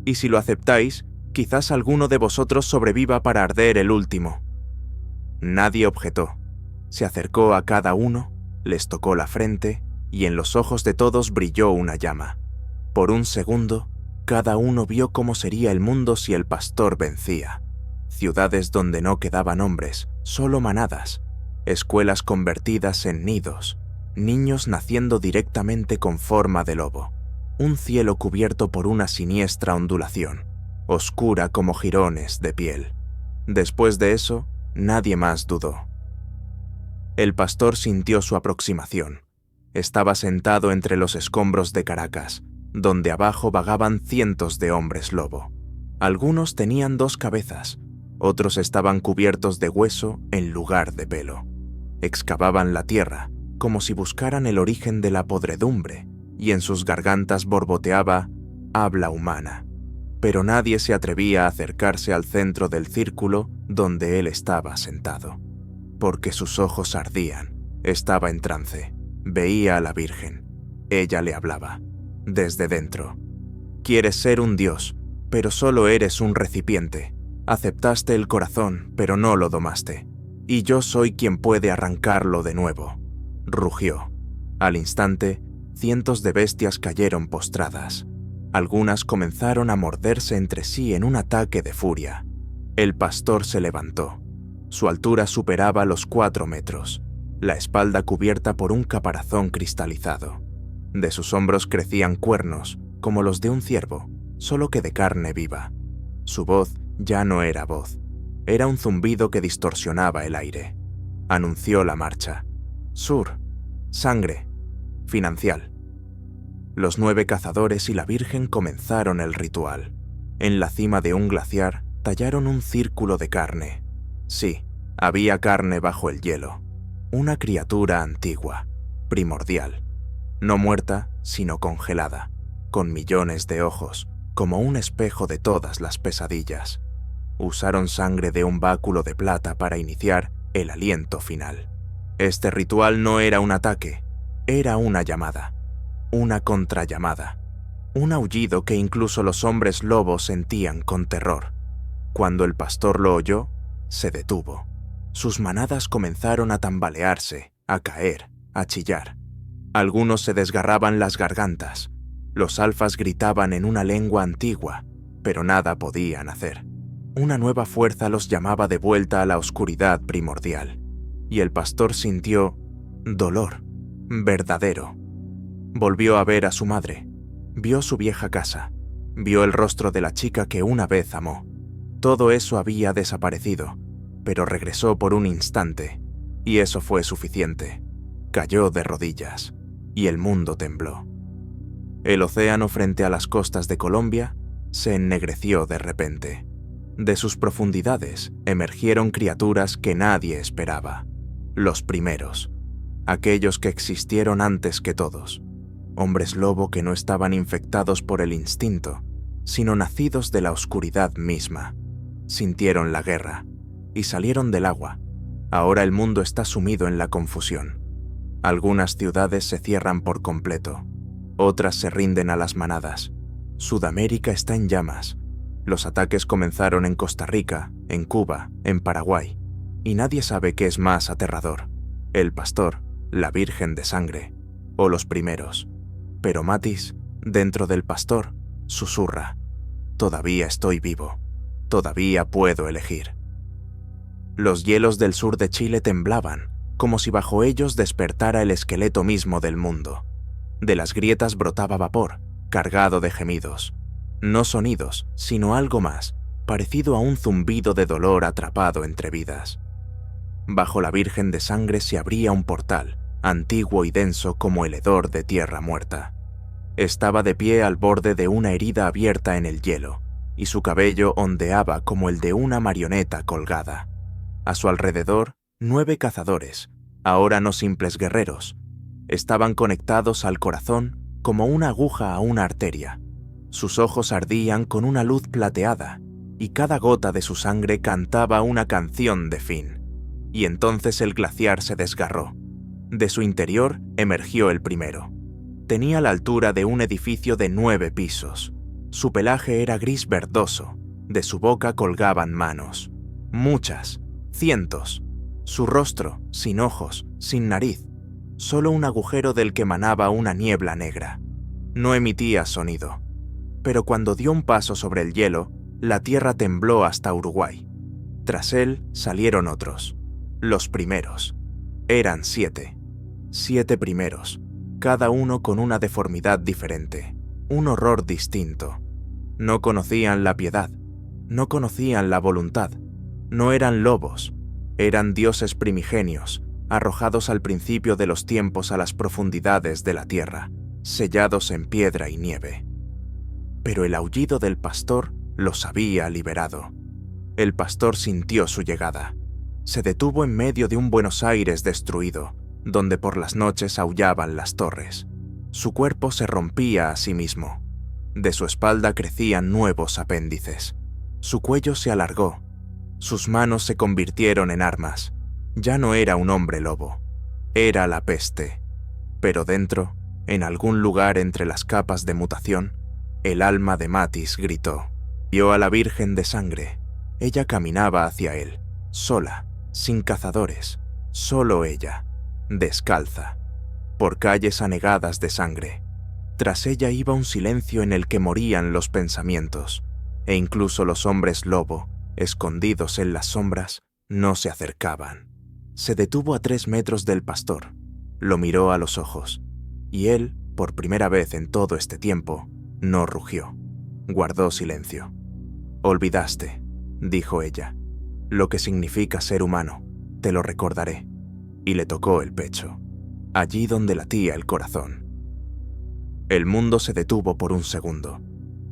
y si lo aceptáis, quizás alguno de vosotros sobreviva para arder el último». Nadie objetó. Se acercó a cada uno, les tocó la frente y en los ojos de todos brilló una llama. Por un segundo, cada uno vio cómo sería el mundo si el pastor vencía. Ciudades donde no quedaban hombres, solo manadas, escuelas convertidas en nidos, niños naciendo directamente con forma de lobo, un cielo cubierto por una siniestra ondulación, oscura como jirones de piel. Después de eso, nadie más dudó. El pastor sintió su aproximación. Estaba sentado entre los escombros de Caracas, donde abajo vagaban cientos de hombres lobo. Algunos tenían 2 cabezas, otros estaban cubiertos de hueso en lugar de pelo. Excavaban la tierra, como si buscaran el origen de la podredumbre, y en sus gargantas borboteaba habla humana. Pero nadie se atrevía a acercarse al centro del círculo donde él estaba sentado, porque sus ojos ardían. Estaba en trance. Veía a la Virgen. Ella le hablaba, desde dentro. «Quieres ser un dios, pero solo eres un recipiente. Aceptaste el corazón, pero no lo domaste. Y yo soy quien puede arrancarlo de nuevo», rugió. Al instante, cientos de bestias cayeron postradas. Algunas comenzaron a morderse entre sí en un ataque de furia. El pastor se levantó. Su altura superaba los 4 metros, la espalda cubierta por un caparazón cristalizado. De sus hombros crecían cuernos, como los de un ciervo, solo que de carne viva. Su voz ya no era voz, era un zumbido que distorsionaba el aire. Anunció la marcha. Sur, sangre, financial. Los 9 cazadores y la Virgen comenzaron el ritual. En la cima de un glaciar tallaron un círculo de carne. Sí, había carne bajo el hielo. Una criatura antigua, primordial. No muerta, sino congelada, con millones de ojos, como un espejo de todas las pesadillas. Usaron sangre de un báculo de plata para iniciar el aliento final. Este ritual no era un ataque, era una llamada, una contrallamada, un aullido que incluso los hombres lobos sentían con terror. Cuando el pastor lo oyó, se detuvo. Sus manadas comenzaron a tambalearse, a caer, a chillar. Algunos se desgarraban las gargantas. Los alfas gritaban en una lengua antigua, pero nada podían hacer. Una nueva fuerza los llamaba de vuelta a la oscuridad primordial, y el pastor sintió dolor, verdadero. Volvió a ver a su madre, vio su vieja casa, Vio el rostro de la chica que una vez amó. Todo eso había desaparecido, pero regresó por un instante, y eso fue suficiente. Cayó de rodillas, y el mundo tembló. El océano frente a las costas de Colombia se ennegreció de repente. De sus profundidades emergieron criaturas que nadie esperaba. Los primeros, aquellos que existieron antes que todos. Hombres lobo que no estaban infectados por el instinto, sino nacidos de la oscuridad misma. Sintieron la guerra y salieron del agua. Ahora el mundo está sumido en la confusión. Algunas ciudades se cierran por completo, otras se rinden a las manadas. Sudamérica está en llamas. Los ataques comenzaron en Costa Rica, en Cuba, en Paraguay, y nadie sabe qué es más aterrador: el pastor, la Virgen de Sangre, o los primeros. Pero Matis, dentro del pastor, susurra: todavía estoy vivo, todavía puedo elegir. Los hielos del sur de Chile temblaban, como si bajo ellos despertara el esqueleto mismo del mundo. De las grietas brotaba vapor, cargado de gemidos. No sonidos, sino algo más, parecido a un zumbido de dolor atrapado entre vidas. Bajo la Virgen de Sangre se abría un portal, antiguo y denso como el hedor de tierra muerta. Estaba de pie al borde de una herida abierta en el hielo, y su cabello ondeaba como el de una marioneta colgada. A su alrededor, 9 cazadores, ahora no simples guerreros, estaban conectados al corazón como una aguja a una arteria. Sus ojos ardían con una luz plateada, y cada gota de su sangre cantaba una canción de fin. Y entonces el glaciar se desgarró. De su interior emergió el primero. Tenía la altura de un edificio de 9 pisos. Su pelaje era gris verdoso. De su boca colgaban manos. Muchas, cientos. Su rostro, sin ojos, sin nariz. Solo un agujero del que manaba una niebla negra. No emitía sonido. Pero cuando dio un paso sobre el hielo, la tierra tembló hasta Uruguay. Tras él salieron otros. Los primeros. Eran 7. 7 primeros, cada uno con una deformidad diferente, un horror distinto. No conocían la piedad, no conocían la voluntad, no eran lobos, eran dioses primigenios, arrojados al principio de los tiempos a las profundidades de la tierra, sellados en piedra y nieve. Pero el aullido del pastor los había liberado. El pastor sintió su llegada. Se detuvo en medio de un Buenos Aires destruido, donde por las noches aullaban las torres. Su cuerpo se rompía a sí mismo. De su espalda crecían nuevos apéndices. Su cuello se alargó. Sus manos se convirtieron en armas. Ya no era un hombre lobo. Era la peste. Pero dentro, en algún lugar entre las capas de mutación, el alma de Matis gritó. Vio a la Virgen de Sangre. Ella caminaba hacia él, sola, sin cazadores, solo ella, descalza, por calles anegadas de sangre. Tras ella iba un silencio en el que morían los pensamientos, e incluso los hombres lobo, escondidos en las sombras, no se acercaban. Se detuvo a 3 metros del pastor, lo miró a los ojos, y él, por primera vez en todo este tiempo, no rugió, guardó silencio. «Olvidaste», dijo ella, «lo que significa ser humano, te lo recordaré», y le tocó el pecho, allí donde latía el corazón. El mundo se detuvo por un segundo.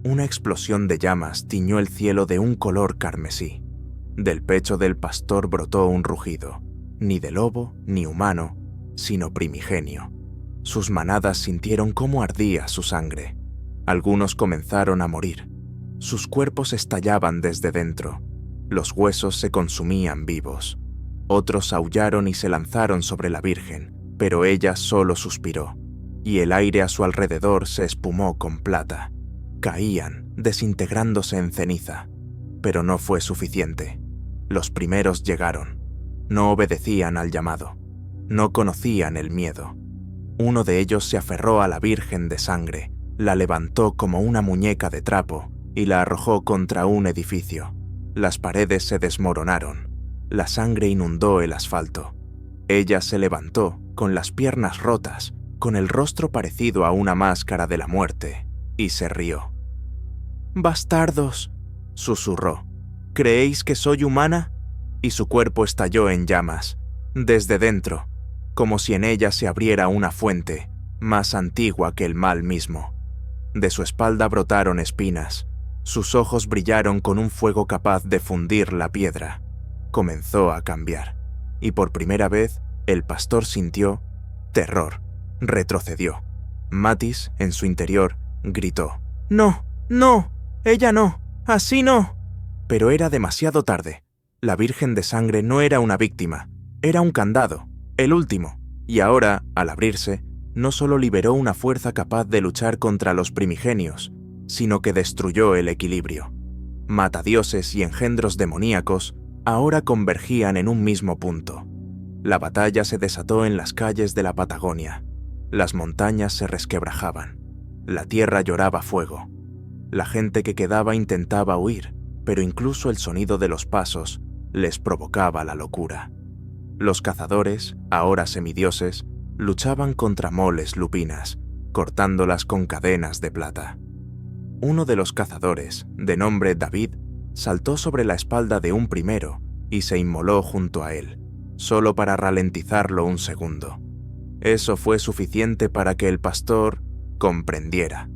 Una explosión de llamas tiñó el cielo de un color carmesí. Del pecho del pastor brotó un rugido, ni de lobo ni humano, sino primigenio. Sus manadas sintieron cómo ardía su sangre. Algunos comenzaron a morir. Sus cuerpos estallaban desde dentro. Los huesos se consumían vivos. Otros aullaron y se lanzaron sobre la Virgen, pero ella solo suspiró, y el aire a su alrededor se espumó con plata. Caían, desintegrándose en ceniza. Pero no fue suficiente. Los primeros llegaron. No obedecían al llamado. No conocían el miedo. Uno de ellos se aferró a la Virgen de Sangre, la levantó como una muñeca de trapo y la arrojó contra un edificio. Las paredes se desmoronaron. La sangre inundó el asfalto. Ella se levantó, con las piernas rotas, con el rostro parecido a una máscara de la muerte, y se rió. «Bastardos», susurró. «¿Creéis que soy humana?» Y su cuerpo estalló en llamas, desde dentro, como si en ella se abriera una fuente, más antigua que el mal mismo. De su espalda brotaron espinas, sus ojos brillaron con un fuego capaz de fundir la piedra. Comenzó a cambiar, y por primera vez el pastor sintió terror. Retrocedió. Mathis, en su interior, gritó: «¡No! ¡No! ¡Ella no! ¡Así no!». Pero era demasiado tarde. La Virgen de Sangre no era una víctima, era un candado, el último, y ahora, al abrirse, no solo liberó una fuerza capaz de luchar contra los primigenios, sino que destruyó el equilibrio. Matadioses y engendros demoníacos ahora convergían en un mismo punto. La batalla se desató en las calles de la Patagonia. Las montañas se resquebrajaban. La tierra lloraba fuego. La gente que quedaba intentaba huir, pero incluso el sonido de los pasos les provocaba la locura. Los cazadores, ahora semidioses, luchaban contra moles lupinas, cortándolas con cadenas de plata. Uno de los cazadores, de nombre David, saltó sobre la espalda de un primero y se inmoló junto a él, solo para ralentizarlo un segundo. Eso fue suficiente para que el pastor comprendiera.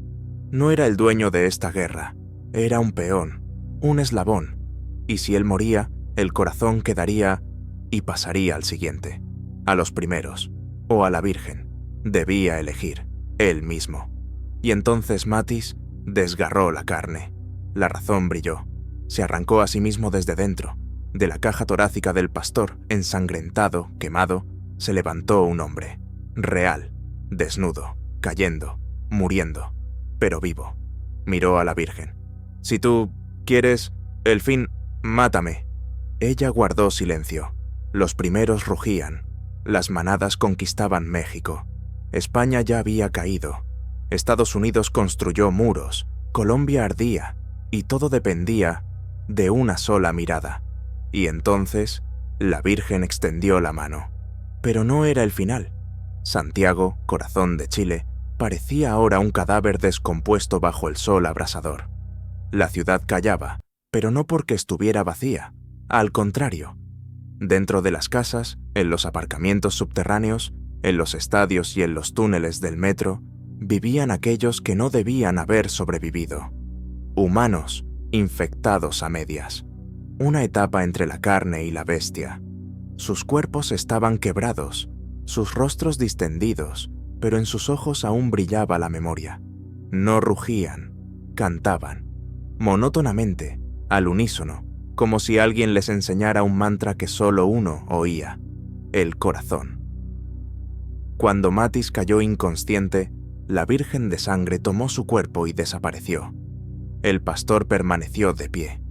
No era el dueño de esta guerra, era un peón, un eslabón, y si él moría, el corazón quedaría y pasaría al siguiente, a los primeros, o a la Virgen. Debía elegir, él mismo. Y entonces Mathis desgarró la carne. La razón brilló. Se arrancó a sí mismo desde dentro. De la caja torácica del pastor, ensangrentado, quemado, se levantó un hombre. Real, desnudo, cayendo, muriendo, pero vivo. Miró a la Virgen. «Si tú quieres el fin, mátame». Ella guardó silencio. Los primeros rugían. Las manadas conquistaban México. España ya había caído. Estados Unidos construyó muros. Colombia ardía. Y todo dependía de una sola mirada. Y entonces, la Virgen extendió la mano. Pero no era el final. Santiago, corazón de Chile, parecía ahora un cadáver descompuesto bajo el sol abrasador. La ciudad callaba, pero no porque estuviera vacía. Al contrario. Dentro de las casas, en los aparcamientos subterráneos, en los estadios y en los túneles del metro, vivían aquellos que no debían haber sobrevivido. Humanos, infectados a medias. Una etapa entre la carne y la bestia. Sus cuerpos estaban quebrados, sus rostros distendidos, pero en sus ojos aún brillaba la memoria. No rugían, cantaban, monótonamente, al unísono, como si alguien les enseñara un mantra que solo uno oía: el corazón. Cuando Mathis cayó inconsciente, la Virgen de Sangre tomó su cuerpo y desapareció. El pastor permaneció de pie.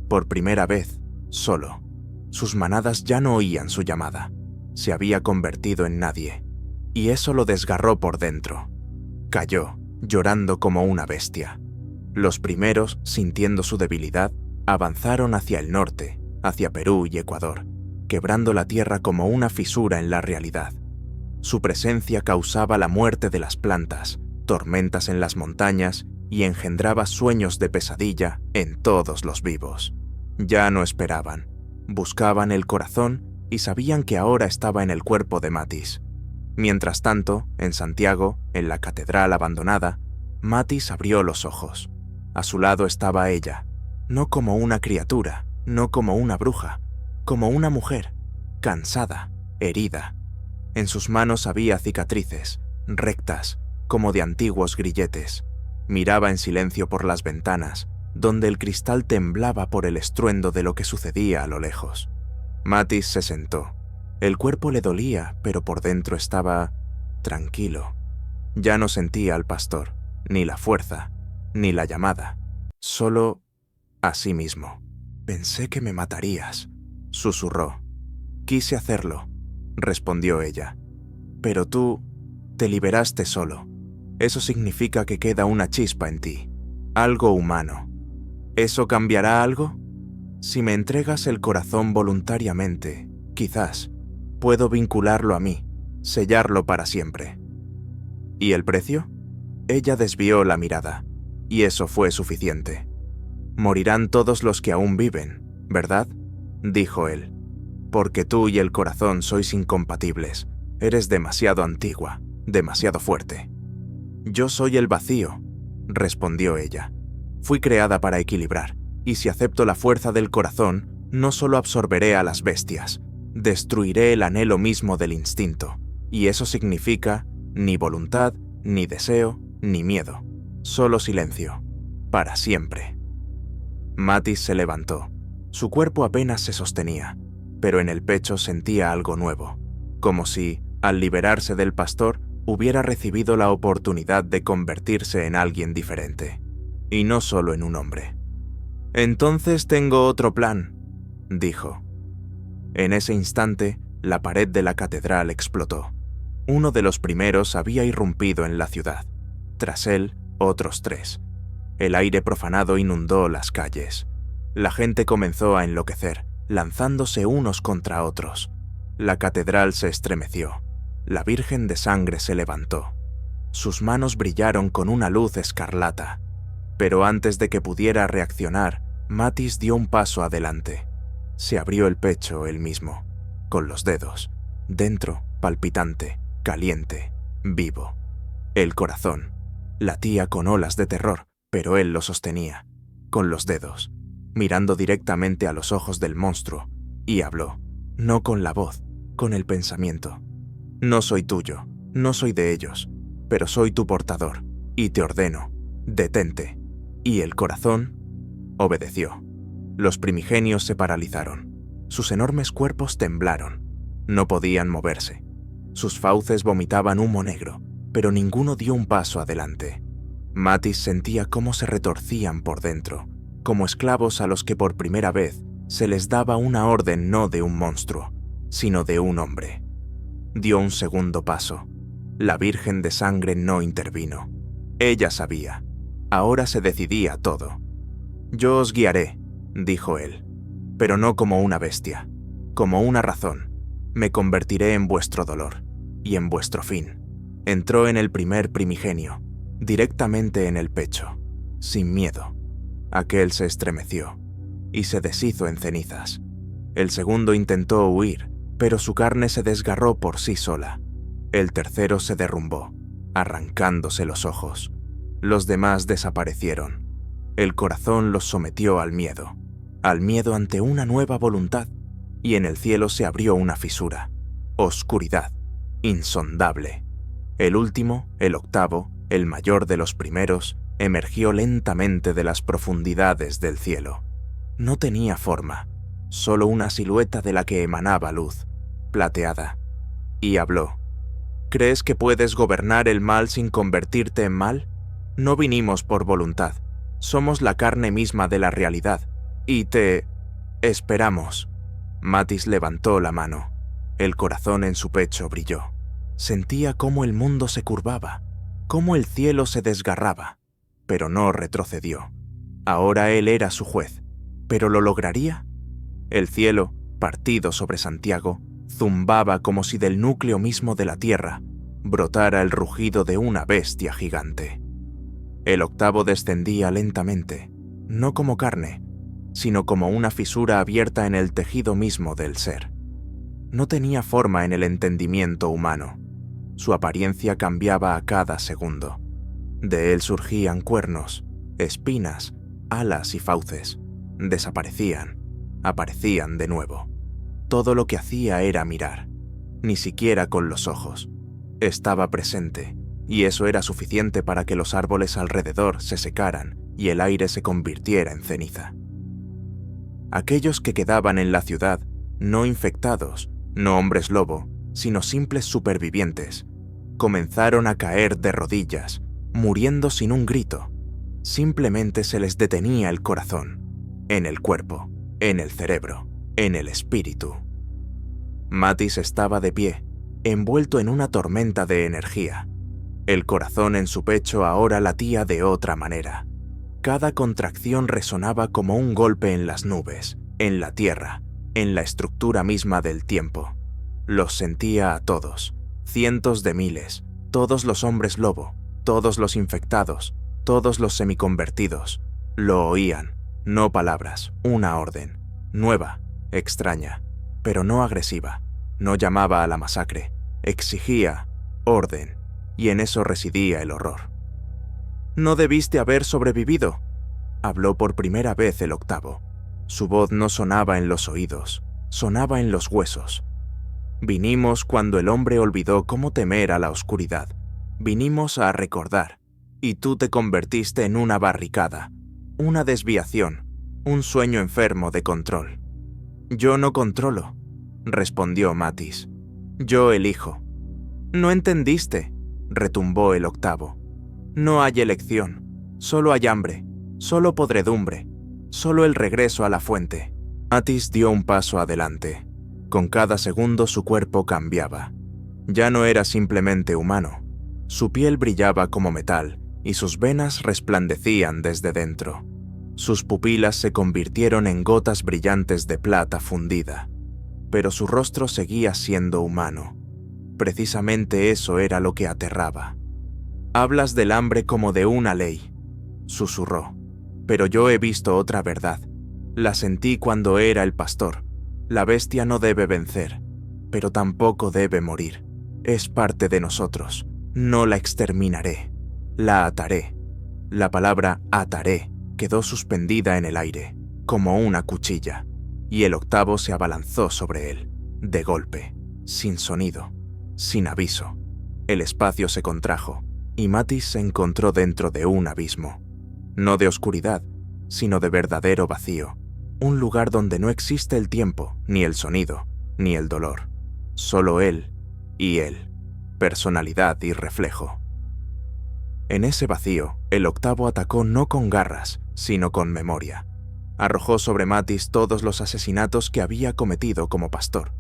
Por primera vez, solo. Sus manadas ya no oían su llamada. Se había convertido en nadie. Y eso lo desgarró por dentro. Cayó, llorando como una bestia. Los primeros, sintiendo su debilidad, avanzaron hacia el norte, hacia Perú y Ecuador, quebrando la tierra como una fisura en la realidad. Su presencia causaba la muerte de las plantas, tormentas en las montañas y engendraba sueños de pesadilla en todos los vivos. Ya no esperaban, buscaban el corazón y sabían que ahora estaba en el cuerpo de Mathis. Mientras tanto, en Santiago, en la catedral abandonada, Mathis abrió los ojos. A su lado estaba ella, no como una criatura, no como una bruja, como una mujer, cansada, herida. En sus manos había cicatrices, rectas, como de antiguos grilletes. Miraba en silencio por las ventanas, donde el cristal temblaba por el estruendo de lo que sucedía a lo lejos. Mathis se sentó. El cuerpo le dolía, pero por dentro estaba tranquilo. Ya no sentía al pastor, ni la fuerza, ni la llamada, solo a sí mismo. «Pensé que me matarías», susurró. «Quise hacerlo», respondió ella. «Pero tú te liberaste solo. Eso significa que queda una chispa en ti, algo humano. ¿Eso cambiará algo? Si me entregas el corazón voluntariamente, quizás puedo vincularlo a mí, sellarlo para siempre». «¿Y el precio?». Ella desvió la mirada, y eso fue suficiente. Morirán todos los que aún viven, ¿verdad?, dijo él. Porque tú y el corazón sois incompatibles. Eres demasiado antigua, demasiado fuerte. Yo soy el vacío, respondió ella. Fui creada para equilibrar, y si acepto la fuerza del corazón, no solo absorberé a las bestias, destruiré el anhelo mismo del instinto, y eso significa ni voluntad, ni deseo, ni miedo, solo silencio, para siempre. Mattis se levantó. Su cuerpo apenas se sostenía, pero en el pecho sentía algo nuevo, como si, al liberarse del pastor, hubiera recibido la oportunidad de convertirse en alguien diferente, y no solo en un hombre. «Entonces tengo otro plan», dijo. En ese instante, la pared de la catedral explotó. Uno de los primeros había irrumpido en la ciudad. Tras él, otros 3. El aire profanado inundó las calles. La gente comenzó a enloquecer, lanzándose unos contra otros. La catedral se estremeció. La Virgen de Sangre se levantó. Sus manos brillaron con una luz escarlata. Pero antes de que pudiera reaccionar, Mattis dio un paso adelante. Se abrió el pecho él mismo, con los dedos, dentro, palpitante, caliente, vivo. El corazón latía con olas de terror, pero él lo sostenía, con los dedos, mirando directamente a los ojos del monstruo, y habló, no con la voz, con el pensamiento. No soy tuyo, no soy de ellos, pero soy tu portador, y te ordeno, detente. Y el corazón obedeció. Los primigenios se paralizaron. Sus enormes cuerpos temblaron. No podían moverse. Sus fauces vomitaban humo negro, pero ninguno dio un paso adelante. Mattis sentía cómo se retorcían por dentro, como esclavos a los que por primera vez se les daba una orden no de un monstruo, sino de un hombre. Dio un segundo paso. La Virgen de Sangre no intervino. Ella sabía. Ahora se decidía todo. «Yo os guiaré», dijo él, «pero no como una bestia, como una razón. Me convertiré en vuestro dolor y en vuestro fin». Entró en el primer primigenio, directamente en el pecho, sin miedo. Aquel se estremeció y se deshizo en cenizas. El segundo intentó huir, pero su carne se desgarró por sí sola. El tercero se derrumbó, arrancándose los ojos. Los demás desaparecieron. El corazón los sometió al miedo ante una nueva voluntad, y en el cielo se abrió una fisura. Oscuridad, insondable. El último, el octavo, el mayor de los primeros, emergió lentamente de las profundidades del cielo. No tenía forma, solo una silueta de la que emanaba luz, plateada. Y habló. ¿Crees que puedes gobernar el mal sin convertirte en mal? No vinimos por voluntad, somos la carne misma de la realidad, y te esperamos. Mattis levantó la mano. El corazón en su pecho brilló. Sentía cómo el mundo se curvaba, cómo el cielo se desgarraba, pero no retrocedió. Ahora él era su juez, ¿pero lo lograría? El cielo, partido sobre Santiago, zumbaba como si del núcleo mismo de la tierra brotara el rugido de una bestia gigante. El octavo descendía lentamente, no como carne, sino como una fisura abierta en el tejido mismo del ser. No tenía forma en el entendimiento humano. Su apariencia cambiaba a cada segundo. De él surgían cuernos, espinas, alas y fauces. Desaparecían, aparecían de nuevo. Todo lo que hacía era mirar, ni siquiera con los ojos. Estaba presente, y eso era suficiente para que los árboles alrededor se secaran y el aire se convirtiera en ceniza. Aquellos que quedaban en la ciudad, no infectados, no hombres lobo, sino simples supervivientes, comenzaron a caer de rodillas, muriendo sin un grito. Simplemente se les detenía el corazón, en el cuerpo, en el cerebro, en el espíritu. Mattis estaba de pie, envuelto en una tormenta de energía. El corazón en su pecho ahora latía de otra manera. Cada contracción resonaba como un golpe en las nubes, en la tierra, en la estructura misma del tiempo. Los sentía a todos, cientos de miles, todos los hombres lobo, todos los infectados, todos los semiconvertidos. Lo oían, No palabras, una orden. Nueva, extraña, pero no agresiva. No llamaba a la masacre, exigía orden, y en eso residía el horror. «No debiste haber sobrevivido», habló por primera vez el octavo. Su voz no sonaba en los oídos, sonaba en los huesos. «Vinimos cuando el hombre olvidó cómo temer a la oscuridad. Vinimos a recordar, y tú te convertiste en una barricada, una desviación, un sueño enfermo de control». «Yo no controlo», respondió Mathis. «Yo elijo». «No entendiste», retumbó el octavo. «No hay elección, solo hay hambre, solo podredumbre, solo el regreso a la fuente». Mathis dio un paso adelante. Con cada segundo su cuerpo cambiaba. Ya no era simplemente humano. Su piel brillaba como metal y sus venas resplandecían desde dentro. Sus pupilas se convirtieron en gotas brillantes de plata fundida. Pero su rostro seguía siendo humano. Precisamente eso era lo que aterraba. «Hablas del hambre como de una ley», susurró. «Pero yo he visto otra verdad. La sentí cuando era el pastor. La bestia no debe vencer, pero tampoco debe morir. Es parte de nosotros. No la exterminaré. La ataré». La palabra «ataré» quedó suspendida en el aire, como una cuchilla, y el octavo se abalanzó sobre él, de golpe, sin sonido, sin aviso. El espacio se contrajo, y Mathis se encontró dentro de un abismo. No de oscuridad, sino de verdadero vacío. Un lugar donde no existe el tiempo, ni el sonido, ni el dolor. Solo él y él, personalidad y reflejo. En ese vacío, el octavo atacó no con garras, sino con memoria. Arrojó sobre Mathis todos los asesinatos que había cometido como pastor,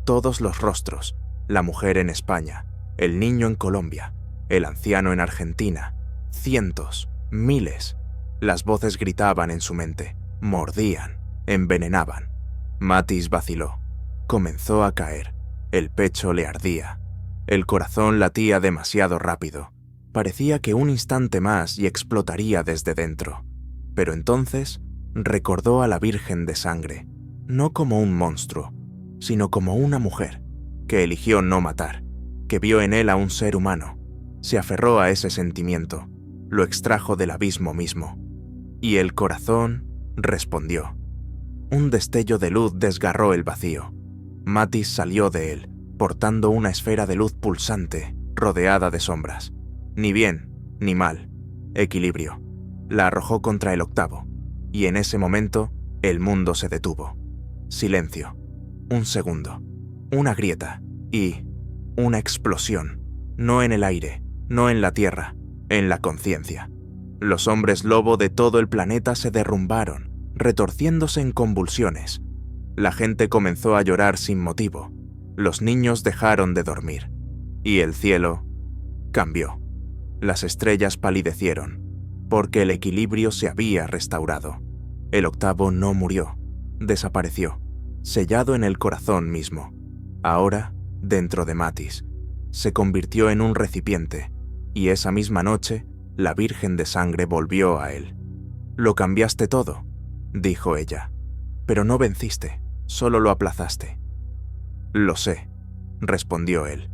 todos los rostros, la mujer en España, el niño en Colombia, el anciano en Argentina, cientos, miles. Las voces gritaban en su mente, mordían, envenenaban. Mathis vaciló. Comenzó a caer. El pecho le ardía. El corazón latía demasiado rápido. Parecía que un instante más y explotaría desde dentro. Pero entonces recordó a la Virgen de Sangre, no como un monstruo, sino como una mujer, que eligió no matar, que vio en él a un ser humano. Se aferró a ese sentimiento, lo extrajo del abismo mismo. Y el corazón respondió. Un destello de luz desgarró el vacío. Mathis salió de él, portando una esfera de luz pulsante, rodeada de sombras. Ni bien, ni mal. Equilibrio. La arrojó contra el octavo, y en ese momento el mundo se detuvo. Silencio. Un segundo. Una grieta. Y una explosión. No en el aire, no en la tierra, en la conciencia. Los hombres lobo de todo el planeta se derrumbaron, retorciéndose en convulsiones. La gente comenzó a llorar sin motivo. Los niños dejaron de dormir. Y el cielo cambió. Las estrellas palidecieron, porque el equilibrio se había restaurado. El octavo no murió, desapareció, sellado en el corazón mismo. Ahora, dentro de Mathis, se convirtió en un recipiente, y esa misma noche, la Virgen de Sangre volvió a él. «Lo cambiaste todo», dijo ella, «pero no venciste, solo lo aplazaste». «Lo sé», respondió él,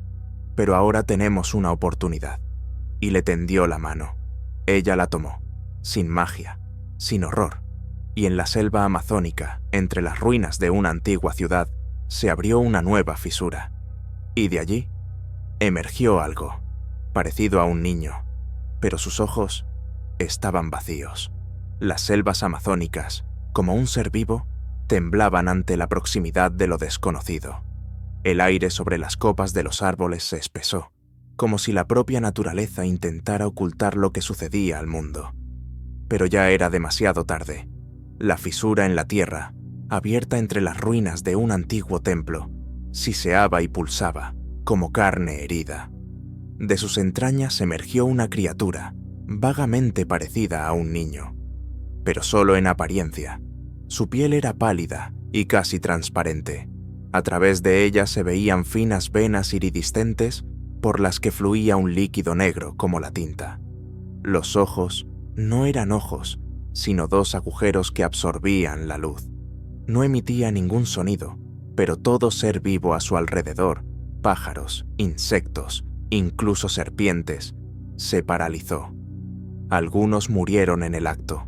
«pero ahora tenemos una oportunidad». Y le tendió la mano. Ella la tomó, sin magia, sin horror, y en la selva amazónica, entre las ruinas de una antigua ciudad, se abrió una nueva fisura. Y de allí emergió algo, parecido a un niño, pero sus ojos estaban vacíos. Las selvas amazónicas, como un ser vivo, temblaban ante la proximidad de lo desconocido. El aire sobre las copas de los árboles se espesó, como si la propia naturaleza intentara ocultar lo que sucedía al mundo. Pero ya era demasiado tarde. La fisura en la tierra, abierta entre las ruinas de un antiguo templo, siseaba y pulsaba, como carne herida. De sus entrañas emergió una criatura, vagamente parecida a un niño, pero solo en apariencia. Su piel era pálida y casi transparente. A través de ella se veían finas venas iridiscentes por las que fluía un líquido negro como la tinta. Los ojos no eran ojos, sino 2 agujeros que absorbían la luz. No emitía ningún sonido, pero todo ser vivo a su alrededor, pájaros, insectos, incluso serpientes, se paralizó. Algunos murieron en el acto.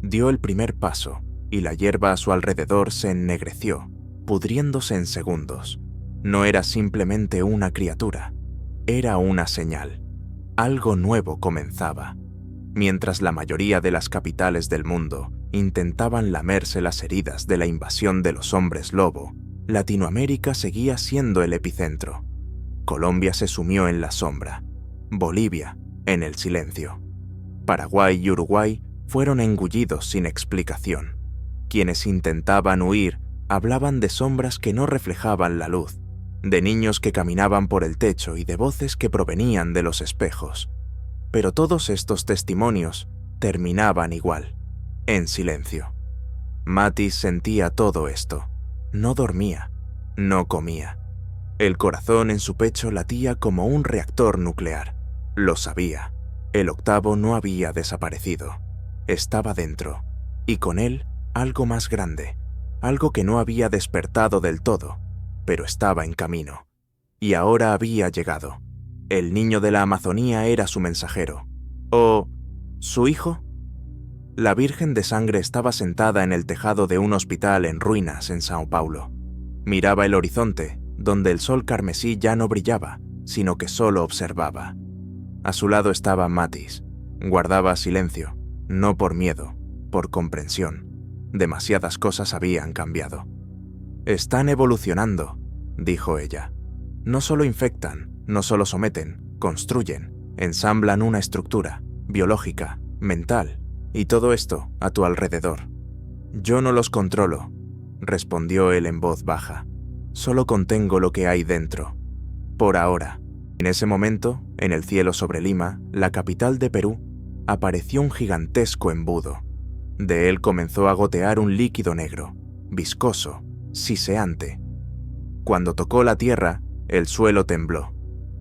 Dio el primer paso y la hierba a su alrededor se ennegreció, pudriéndose en segundos. No era simplemente una criatura, era una señal. Algo nuevo comenzaba. Mientras la mayoría de las capitales del mundo intentaban lamerse las heridas de la invasión de los hombres lobo, Latinoamérica seguía siendo el epicentro. Colombia se sumió en la sombra, Bolivia en el silencio. Paraguay y Uruguay fueron engullidos sin explicación. Quienes intentaban huir hablaban de sombras que no reflejaban la luz, de niños que caminaban por el techo y de voces que provenían de los espejos. Pero todos estos testimonios terminaban igual, en silencio. Mathis sentía todo esto. No dormía, no comía. El corazón en su pecho latía como un reactor nuclear. Lo sabía. El octavo no había desaparecido. Estaba dentro, y con él algo más grande, algo que no había despertado del todo, pero estaba en camino. Y ahora había llegado. El niño de la Amazonía era su mensajero. ¿O su hijo? La Virgen de Sangre estaba sentada en el tejado de un hospital en ruinas en Sao Paulo. Miraba el horizonte, donde el sol carmesí ya no brillaba, sino que solo observaba. A su lado estaba Mathis. Guardaba silencio, no por miedo, por comprensión. Demasiadas cosas habían cambiado. «Están evolucionando», dijo ella. «No solo infectan, no solo someten, construyen, ensamblan una estructura, biológica, mental, y todo esto a tu alrededor». «Yo no los controlo», respondió él en voz baja. «Solo contengo lo que hay dentro. Por ahora». En ese momento, en el cielo sobre Lima, la capital de Perú, apareció un gigantesco embudo. De él comenzó a gotear un líquido negro, viscoso, siseante. Cuando tocó la tierra, el suelo tembló.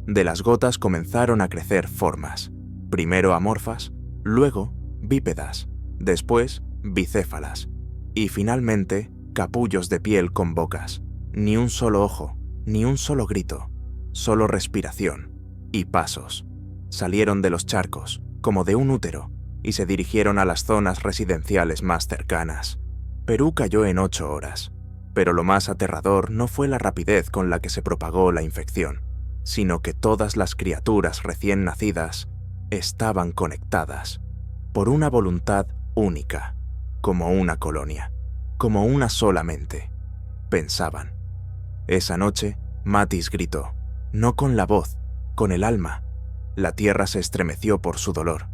De las gotas comenzaron a crecer formas, primero amorfas, luego bípedas, después bicéfalas, y finalmente capullos de piel con bocas. Ni un solo ojo, ni un solo grito, solo respiración y pasos. Salieron de los charcos, como de un útero, y se dirigieron a las zonas residenciales más cercanas. Perú cayó en 8 horas, pero lo más aterrador no fue la rapidez con la que se propagó la infección, sino que todas las criaturas recién nacidas estaban conectadas por una voluntad única, como una colonia, como una sola mente. Pensaban. Esa noche, Mathis gritó, no con la voz, con el alma. La tierra se estremeció por su dolor.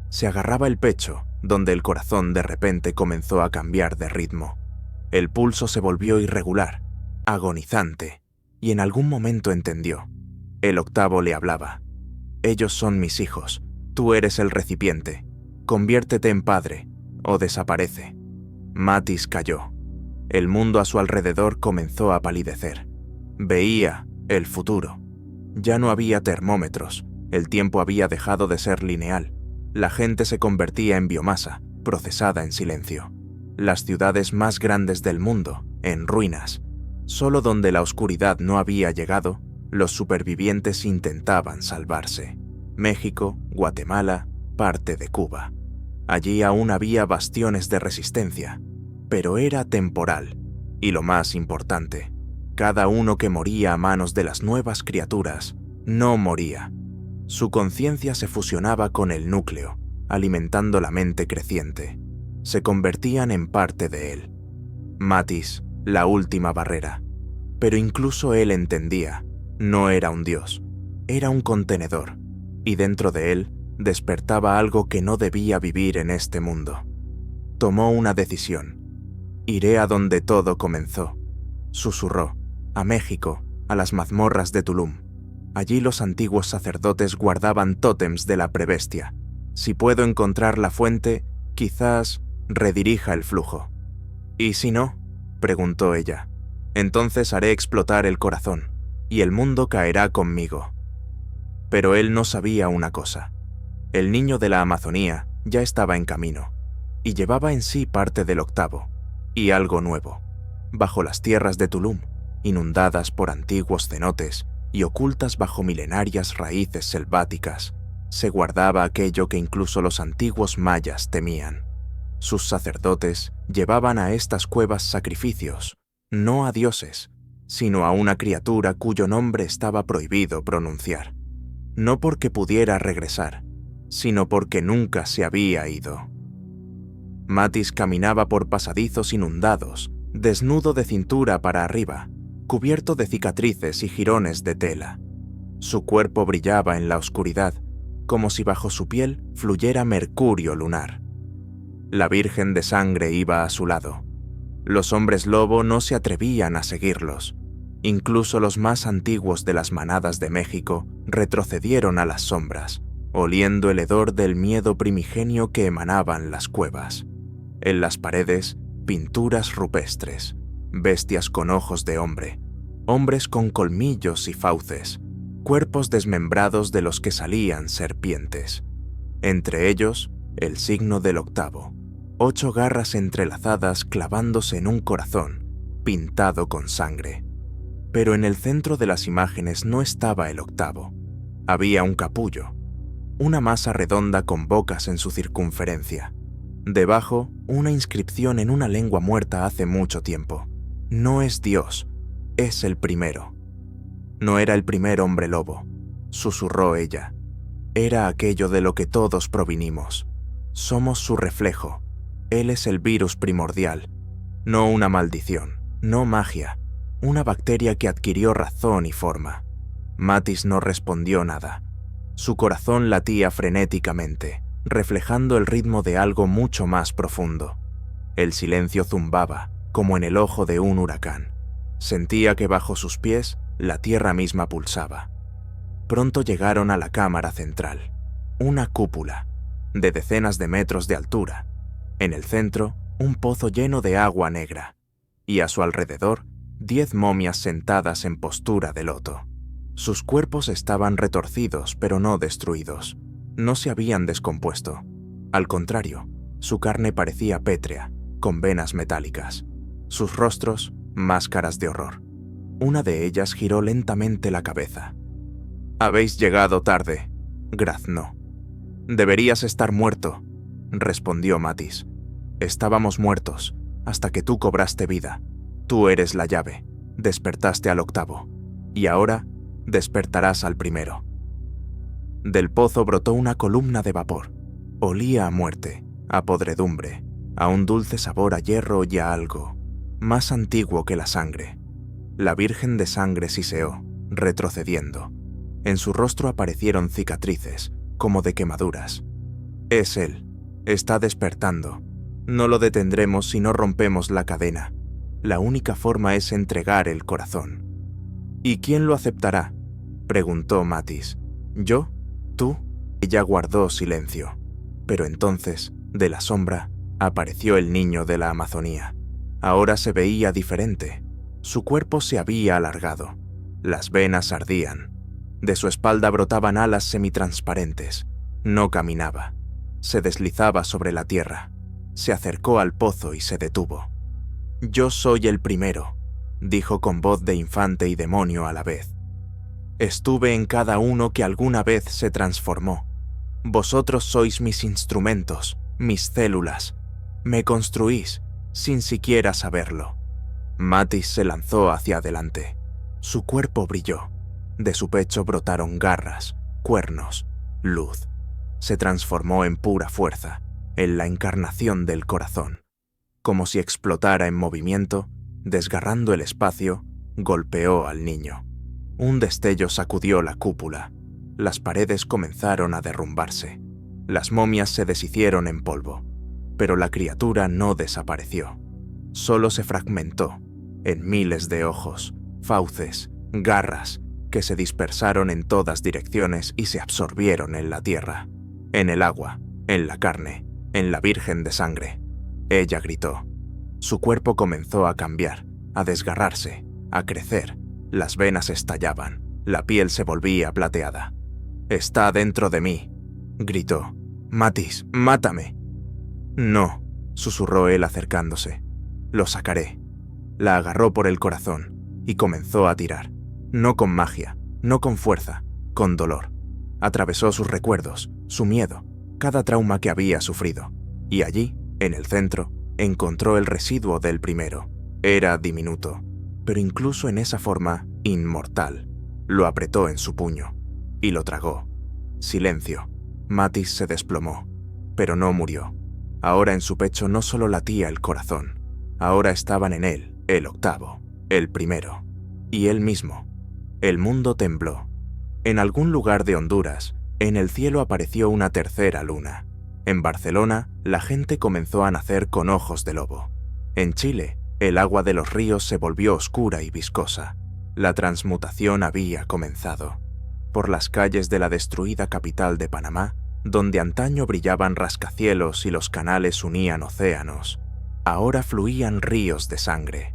Se agarraba el pecho, donde el corazón de repente comenzó a cambiar de ritmo. El pulso se volvió irregular, agonizante, y en algún momento entendió. El octavo le hablaba. «Ellos son mis hijos, tú eres el recipiente. Conviértete en padre, o desaparece». Mathis cayó. El mundo a su alrededor comenzó a palidecer. Veía el futuro. Ya no había termómetros, el tiempo había dejado de ser lineal. La gente se convertía en biomasa, procesada en silencio. Las ciudades más grandes del mundo, en ruinas. Solo donde la oscuridad no había llegado, los supervivientes intentaban salvarse. México, Guatemala, parte de Cuba. Allí aún había bastiones de resistencia, pero era temporal. Y lo más importante, cada uno que moría a manos de las nuevas criaturas no moría. Su conciencia se fusionaba con el núcleo, alimentando la mente creciente. Se convertían en parte de él. Mathis, la última barrera. Pero incluso él entendía, no era un dios, era un contenedor, y dentro de él despertaba algo que no debía vivir en este mundo. Tomó una decisión. «Iré a donde todo comenzó», susurró, «a México, a las mazmorras de Tulum. Allí los antiguos sacerdotes guardaban tótems de la prebestia. Si puedo encontrar la fuente, quizás redirija el flujo». «¿Y si no?», preguntó ella. «Entonces haré explotar el corazón, y el mundo caerá conmigo». Pero él no sabía una cosa. El niño de la Amazonía ya estaba en camino. y llevaba en sí parte del octavo, y algo nuevo. Bajo las tierras de Tulum, inundadas por antiguos cenotes y ocultas bajo milenarias raíces selváticas, se guardaba aquello que incluso los antiguos mayas temían. Sus sacerdotes llevaban a estas cuevas sacrificios, no a dioses, sino a una criatura cuyo nombre estaba prohibido pronunciar, no porque pudiera regresar, sino porque nunca se había ido. Matis caminaba por pasadizos inundados, desnudo de cintura para arriba, cubierto de cicatrices y jirones de tela. Su cuerpo brillaba en la oscuridad, como si bajo su piel fluyera mercurio lunar. La Virgen de Sangre iba a su lado. Los hombres lobo no se atrevían a seguirlos. Incluso los más antiguos de las manadas de México retrocedieron a las sombras, oliendo el hedor del miedo primigenio que emanaban las cuevas. En las paredes, pinturas rupestres, bestias con ojos de hombre, hombres con colmillos y fauces, cuerpos desmembrados de los que salían serpientes. Entre ellos, el signo del octavo, 8 garras entrelazadas clavándose en un corazón, pintado con sangre. Pero en el centro de las imágenes no estaba el octavo. Había un capullo, una masa redonda con bocas en su circunferencia. Debajo, una inscripción en una lengua muerta hace mucho tiempo. No es Dios, es el primero. No era el primer hombre lobo, susurró ella. Era aquello de lo que todos provinimos. Somos su reflejo. Él es el virus primordial. No una maldición, no magia. Una bacteria que adquirió razón y forma. Matis no respondió nada. Su corazón latía frenéticamente, reflejando el ritmo de algo mucho más profundo. El silencio zumbaba, como en el ojo de un huracán. Sentía que bajo sus pies la tierra misma pulsaba. Pronto llegaron a la cámara central, una cúpula, de decenas de metros de altura. En el centro, un pozo lleno de agua negra, y a su alrededor, 10 momias sentadas en postura de loto. Sus cuerpos estaban retorcidos, pero no destruidos. No se habían descompuesto. Al contrario, su carne parecía pétrea, con venas metálicas. Sus rostros, máscaras de horror. Una de ellas giró lentamente la cabeza. «Habéis llegado tarde», graznó. «Deberías estar muerto», respondió Matis. «Estábamos muertos, hasta que tú cobraste vida. Tú eres la llave, despertaste al octavo, y ahora despertarás al primero». Del pozo brotó una columna de vapor. Olía a muerte, a podredumbre, a un dulce sabor a hierro y a algo más antiguo que la sangre. La Virgen de Sangre siseó, retrocediendo. En su rostro aparecieron cicatrices, como de quemaduras. «Es él. Está despertando. No lo detendremos si no rompemos la cadena. La única forma es entregar el corazón». «¿Y quién lo aceptará?», preguntó Matis. «¿Yo? ¿Tú?». Ella guardó silencio. Pero entonces, de la sombra, apareció el niño de la Amazonía. Ahora se veía diferente. Su cuerpo se había alargado. Las venas ardían. De su espalda brotaban alas semitransparentes. No caminaba. Se deslizaba sobre la tierra. Se acercó al pozo y se detuvo. «Yo soy el primero», dijo con voz de infante y demonio a la vez. «Estuve en cada uno que alguna vez se transformó. Vosotros sois mis instrumentos, mis células. Me construís, sin siquiera saberlo». Matis se lanzó hacia adelante. Su cuerpo brilló. De su pecho brotaron garras, cuernos, luz. Se transformó en pura fuerza, en la encarnación del corazón. Como si explotara en movimiento, desgarrando el espacio, golpeó al niño. Un destello sacudió la cúpula. Las paredes comenzaron a derrumbarse. Las momias se deshicieron en polvo. Pero la criatura no desapareció. Solo se fragmentó, en miles de ojos, fauces, garras, que se dispersaron en todas direcciones y se absorbieron en la tierra, en el agua, en la carne, en la Virgen de Sangre. Ella gritó. Su cuerpo comenzó a cambiar, a desgarrarse, a crecer. Las venas estallaban, la piel se volvía plateada. «Está dentro de mí», gritó. «Matis, mátame». «No», susurró él acercándose. «Lo sacaré». La agarró por el corazón y comenzó a tirar. No con magia, no con fuerza, con dolor. Atravesó sus recuerdos, su miedo, cada trauma que había sufrido. Y allí, en el centro, encontró el residuo del primero. Era diminuto, pero incluso en esa forma, inmortal. Lo apretó en su puño y lo tragó. Silencio. Mattis se desplomó, pero no murió. Ahora en su pecho no solo latía el corazón, ahora estaban en él el octavo, el primero, y él mismo. El mundo tembló. En algún lugar de Honduras, en el cielo apareció una tercera luna. En Barcelona, la gente comenzó a nacer con ojos de lobo. En Chile, el agua de los ríos se volvió oscura y viscosa. La transmutación había comenzado. Por las calles de la destruida capital de Panamá, donde antaño brillaban rascacielos y los canales unían océanos, ahora fluían ríos de sangre.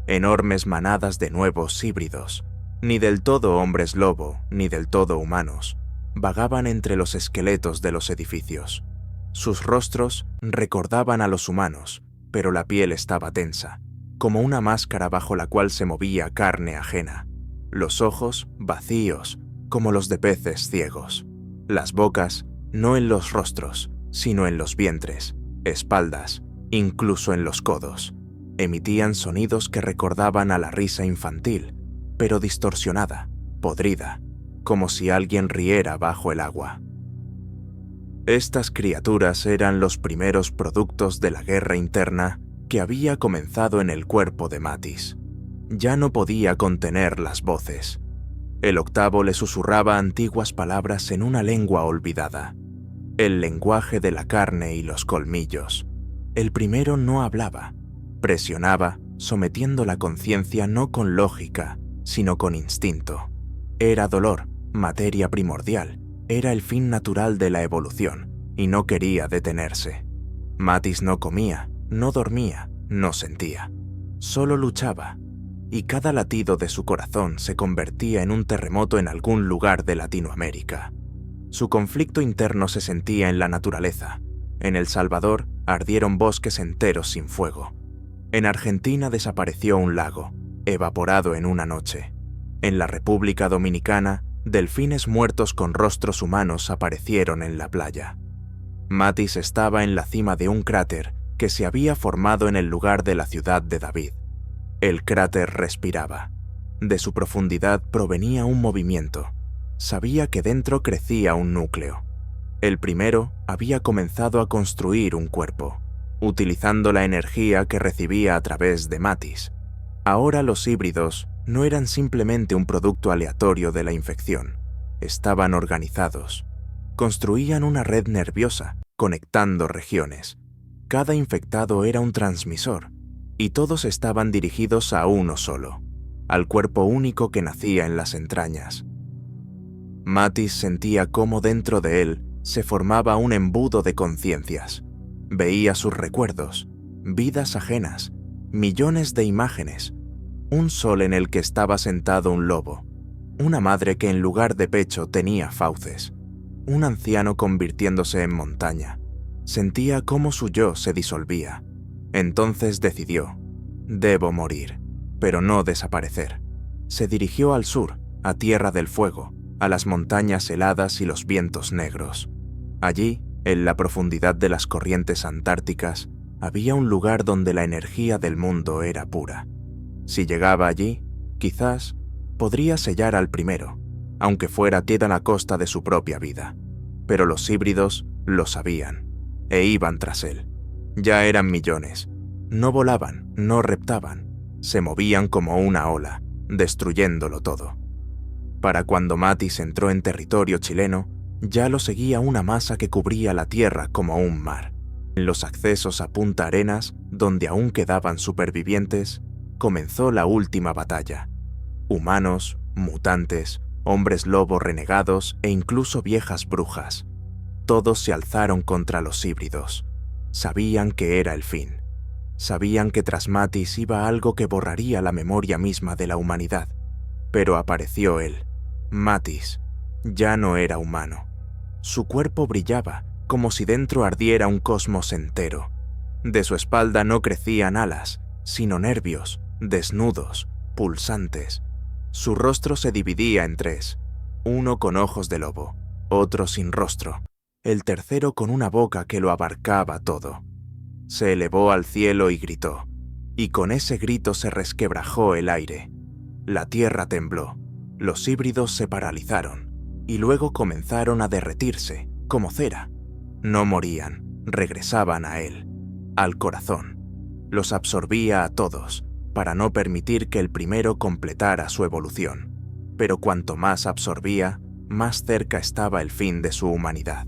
Enormes manadas de nuevos híbridos, ni del todo hombres lobo, ni del todo humanos, vagaban entre los esqueletos de los edificios. Sus rostros recordaban a los humanos, pero la piel estaba tensa, como una máscara bajo la cual se movía carne ajena. Los ojos vacíos, como los de peces ciegos. Las bocas, no en los rostros, sino en los vientres, espaldas, incluso en los codos. Emitían sonidos que recordaban a la risa infantil, pero distorsionada, podrida, como si alguien riera bajo el agua. Estas criaturas eran los primeros productos de la guerra interna que había comenzado en el cuerpo de Mattis. Ya no podía contener las voces. El octavo le susurraba antiguas palabras en una lengua olvidada, el lenguaje de la carne y los colmillos. El primero no hablaba, presionaba, sometiendo la conciencia no con lógica, sino con instinto. Era dolor, materia primordial, era el fin natural de la evolución, y no quería detenerse. Mattis no comía, no dormía, no sentía. Solo luchaba, y cada latido de su corazón se convertía en un terremoto en algún lugar de Latinoamérica. Su conflicto interno se sentía en la naturaleza. En El Salvador ardieron bosques enteros sin fuego. En Argentina desapareció un lago, evaporado en una noche. En la República Dominicana, delfines muertos con rostros humanos aparecieron en la playa. Mattis estaba en la cima de un cráter que se había formado en el lugar de la ciudad de David. El cráter respiraba. De su profundidad provenía un movimiento. Sabía que dentro crecía un núcleo. El primero había comenzado a construir un cuerpo, utilizando la energía que recibía a través de Mattis. Ahora los híbridos no eran simplemente un producto aleatorio de la infección. Estaban organizados. Construían una red nerviosa, conectando regiones. Cada infectado era un transmisor, y todos estaban dirigidos a uno solo, al cuerpo único que nacía en las entrañas. Mattis sentía cómo dentro de él se formaba un embudo de conciencias. Veía sus recuerdos, vidas ajenas, millones de imágenes, un sol en el que estaba sentado un lobo, una madre que en lugar de pecho tenía fauces, un anciano convirtiéndose en montaña. Sentía cómo su yo se disolvía. Entonces decidió, debo morir, pero no desaparecer. Se dirigió al sur, a Tierra del Fuego, a las montañas heladas y los vientos negros. Allí, en la profundidad de las corrientes antárticas, había un lugar donde la energía del mundo era pura. Si llegaba allí, quizás podría sellar al primero, aunque fuera a la costa de su propia vida. Pero los híbridos lo sabían, e iban tras él. Ya eran millones. No volaban, no reptaban, se movían como una ola, destruyéndolo todo. Para cuando Mattis entró en territorio chileno, ya lo seguía una masa que cubría la tierra como un mar. En los accesos a Punta Arenas, donde aún quedaban supervivientes, comenzó la última batalla. Humanos, mutantes, hombres lobo renegados e incluso viejas brujas. Todos se alzaron contra los híbridos. Sabían que era el fin. Sabían que tras Mattis iba algo que borraría la memoria misma de la humanidad. Pero apareció él. Mattis ya no era humano. Su cuerpo brillaba como si dentro ardiera un cosmos entero. De su espalda no crecían alas, sino nervios, desnudos, pulsantes. Su rostro se dividía en tres, uno con ojos de lobo, otro sin rostro, el tercero con una boca que lo abarcaba todo. Se elevó al cielo y gritó, y con ese grito se resquebrajó el aire. La tierra tembló, los híbridos se paralizaron, y luego comenzaron a derretirse, como cera. No morían, regresaban a él, al corazón. Los absorbía a todos, para no permitir que el primero completara su evolución. Pero cuanto más absorbía, más cerca estaba el fin de su humanidad.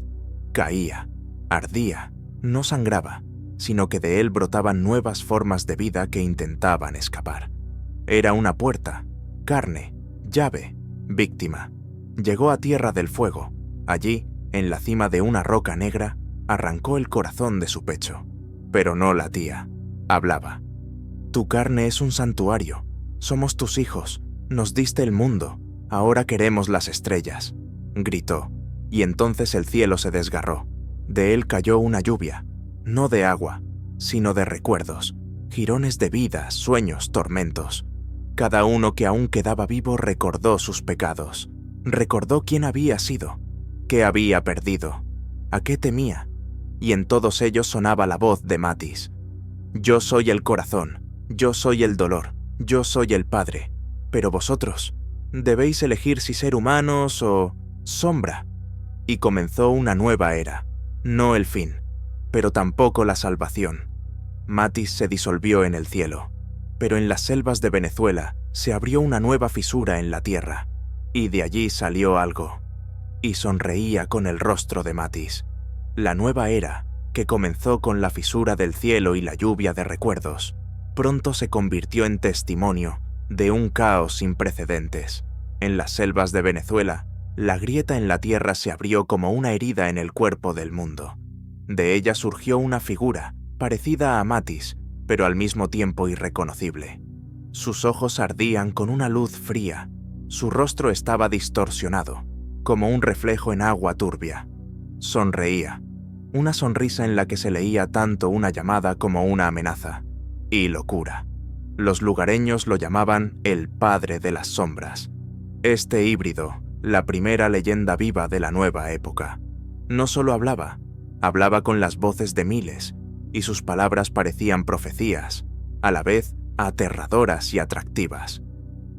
Caía, ardía, no sangraba, sino que de él brotaban nuevas formas de vida que intentaban escapar. Era una puerta, carne, llave, víctima. Llegó a Tierra del Fuego. Allí, en la cima de una roca negra, arrancó el corazón de su pecho. Pero no latía, hablaba. Tu carne es un santuario, somos tus hijos, nos diste el mundo, ahora queremos las estrellas, gritó, y entonces el cielo se desgarró. De él cayó una lluvia, no de agua, sino de recuerdos, jirones de vida, sueños, tormentos. Cada uno que aún quedaba vivo recordó sus pecados, recordó quién había sido, qué había perdido, a qué temía, y en todos ellos sonaba la voz de Matis. Yo soy el corazón, yo soy el dolor, yo soy el padre, pero vosotros debéis elegir si ser humanos o sombra. Y comenzó una nueva era, no el fin, pero tampoco la salvación. Matis se disolvió en el cielo, pero en las selvas de Venezuela se abrió una nueva fisura en la tierra, y de allí salió algo, y sonreía con el rostro de Matis. La nueva era, que comenzó con la fisura del cielo y la lluvia de recuerdos, pronto se convirtió en testimonio de un caos sin precedentes. En las selvas de Venezuela, la grieta en la tierra se abrió como una herida en el cuerpo del mundo. De ella surgió una figura, parecida a Matis, pero al mismo tiempo irreconocible. Sus ojos ardían con una luz fría, su rostro estaba distorsionado, como un reflejo en agua turbia. Sonreía, una sonrisa en la que se leía tanto una llamada como una amenaza, y locura. Los lugareños lo llamaban el padre de las sombras. Este híbrido, la primera leyenda viva de la nueva época. No solo hablaba, hablaba con las voces de miles, y sus palabras parecían profecías, a la vez aterradoras y atractivas.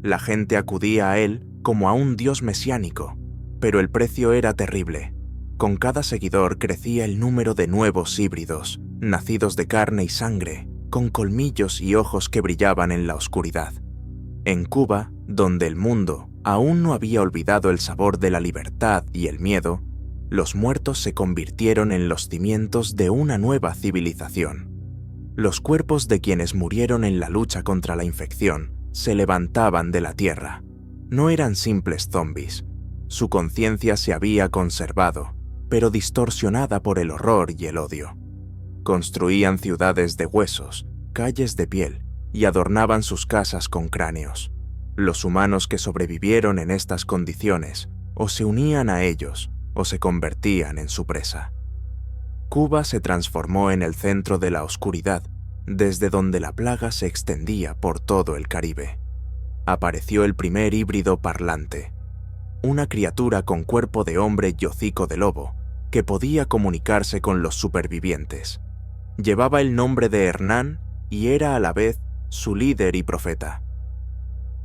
La gente acudía a él como a un dios mesiánico, pero el precio era terrible. Con cada seguidor crecía el número de nuevos híbridos, nacidos de carne y sangre, con colmillos y ojos que brillaban en la oscuridad. En Cuba, donde el mundo aún no había olvidado el sabor de la libertad y el miedo, los muertos se convirtieron en los cimientos de una nueva civilización. Los cuerpos de quienes murieron en la lucha contra la infección se levantaban de la tierra. No eran simples zombies. Su conciencia se había conservado, pero distorsionada por el horror y el odio. Construían ciudades de huesos, calles de piel, y adornaban sus casas con cráneos. Los humanos que sobrevivieron en estas condiciones o se unían a ellos o se convertían en su presa. Cuba se transformó en el centro de la oscuridad, desde donde la plaga se extendía por todo el Caribe. Apareció el primer híbrido parlante, una criatura con cuerpo de hombre y hocico de lobo, que podía comunicarse con los supervivientes. Llevaba el nombre de Hernán y era a la vez su líder y profeta.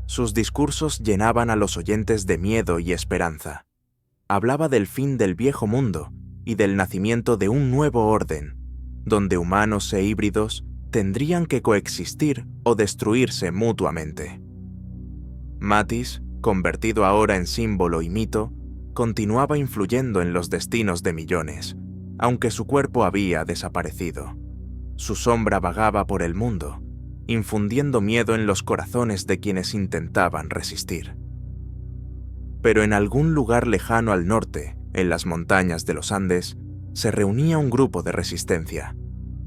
Sus discursos llenaban a los oyentes de miedo y esperanza. Hablaba del fin del viejo mundo y del nacimiento de un nuevo orden, donde humanos e híbridos tendrían que coexistir o destruirse mutuamente. Matis, convertido ahora en símbolo y mito, continuaba influyendo en los destinos de millones, aunque su cuerpo había desaparecido. Su sombra vagaba por el mundo, infundiendo miedo en los corazones de quienes intentaban resistir. Pero en algún lugar lejano al norte, en las montañas de los Andes, se reunía un grupo de resistencia,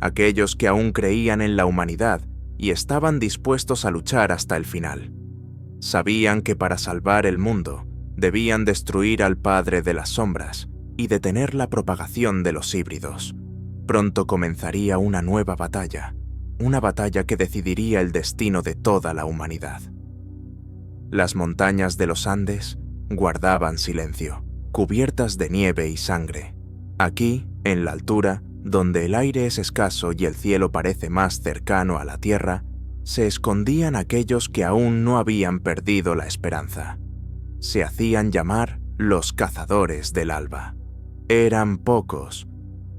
aquellos que aún creían en la humanidad y estaban dispuestos a luchar hasta el final. Sabían que para salvar el mundo, debían destruir al padre de las sombras y detener la propagación de los híbridos. Pronto comenzaría una nueva batalla, una batalla que decidiría el destino de toda la humanidad. Las montañas de los Andes guardaban silencio, cubiertas de nieve y sangre. Aquí, en la altura, donde el aire es escaso y el cielo parece más cercano a la tierra, se escondían aquellos que aún no habían perdido la esperanza. Se hacían llamar los cazadores del alba. Eran pocos,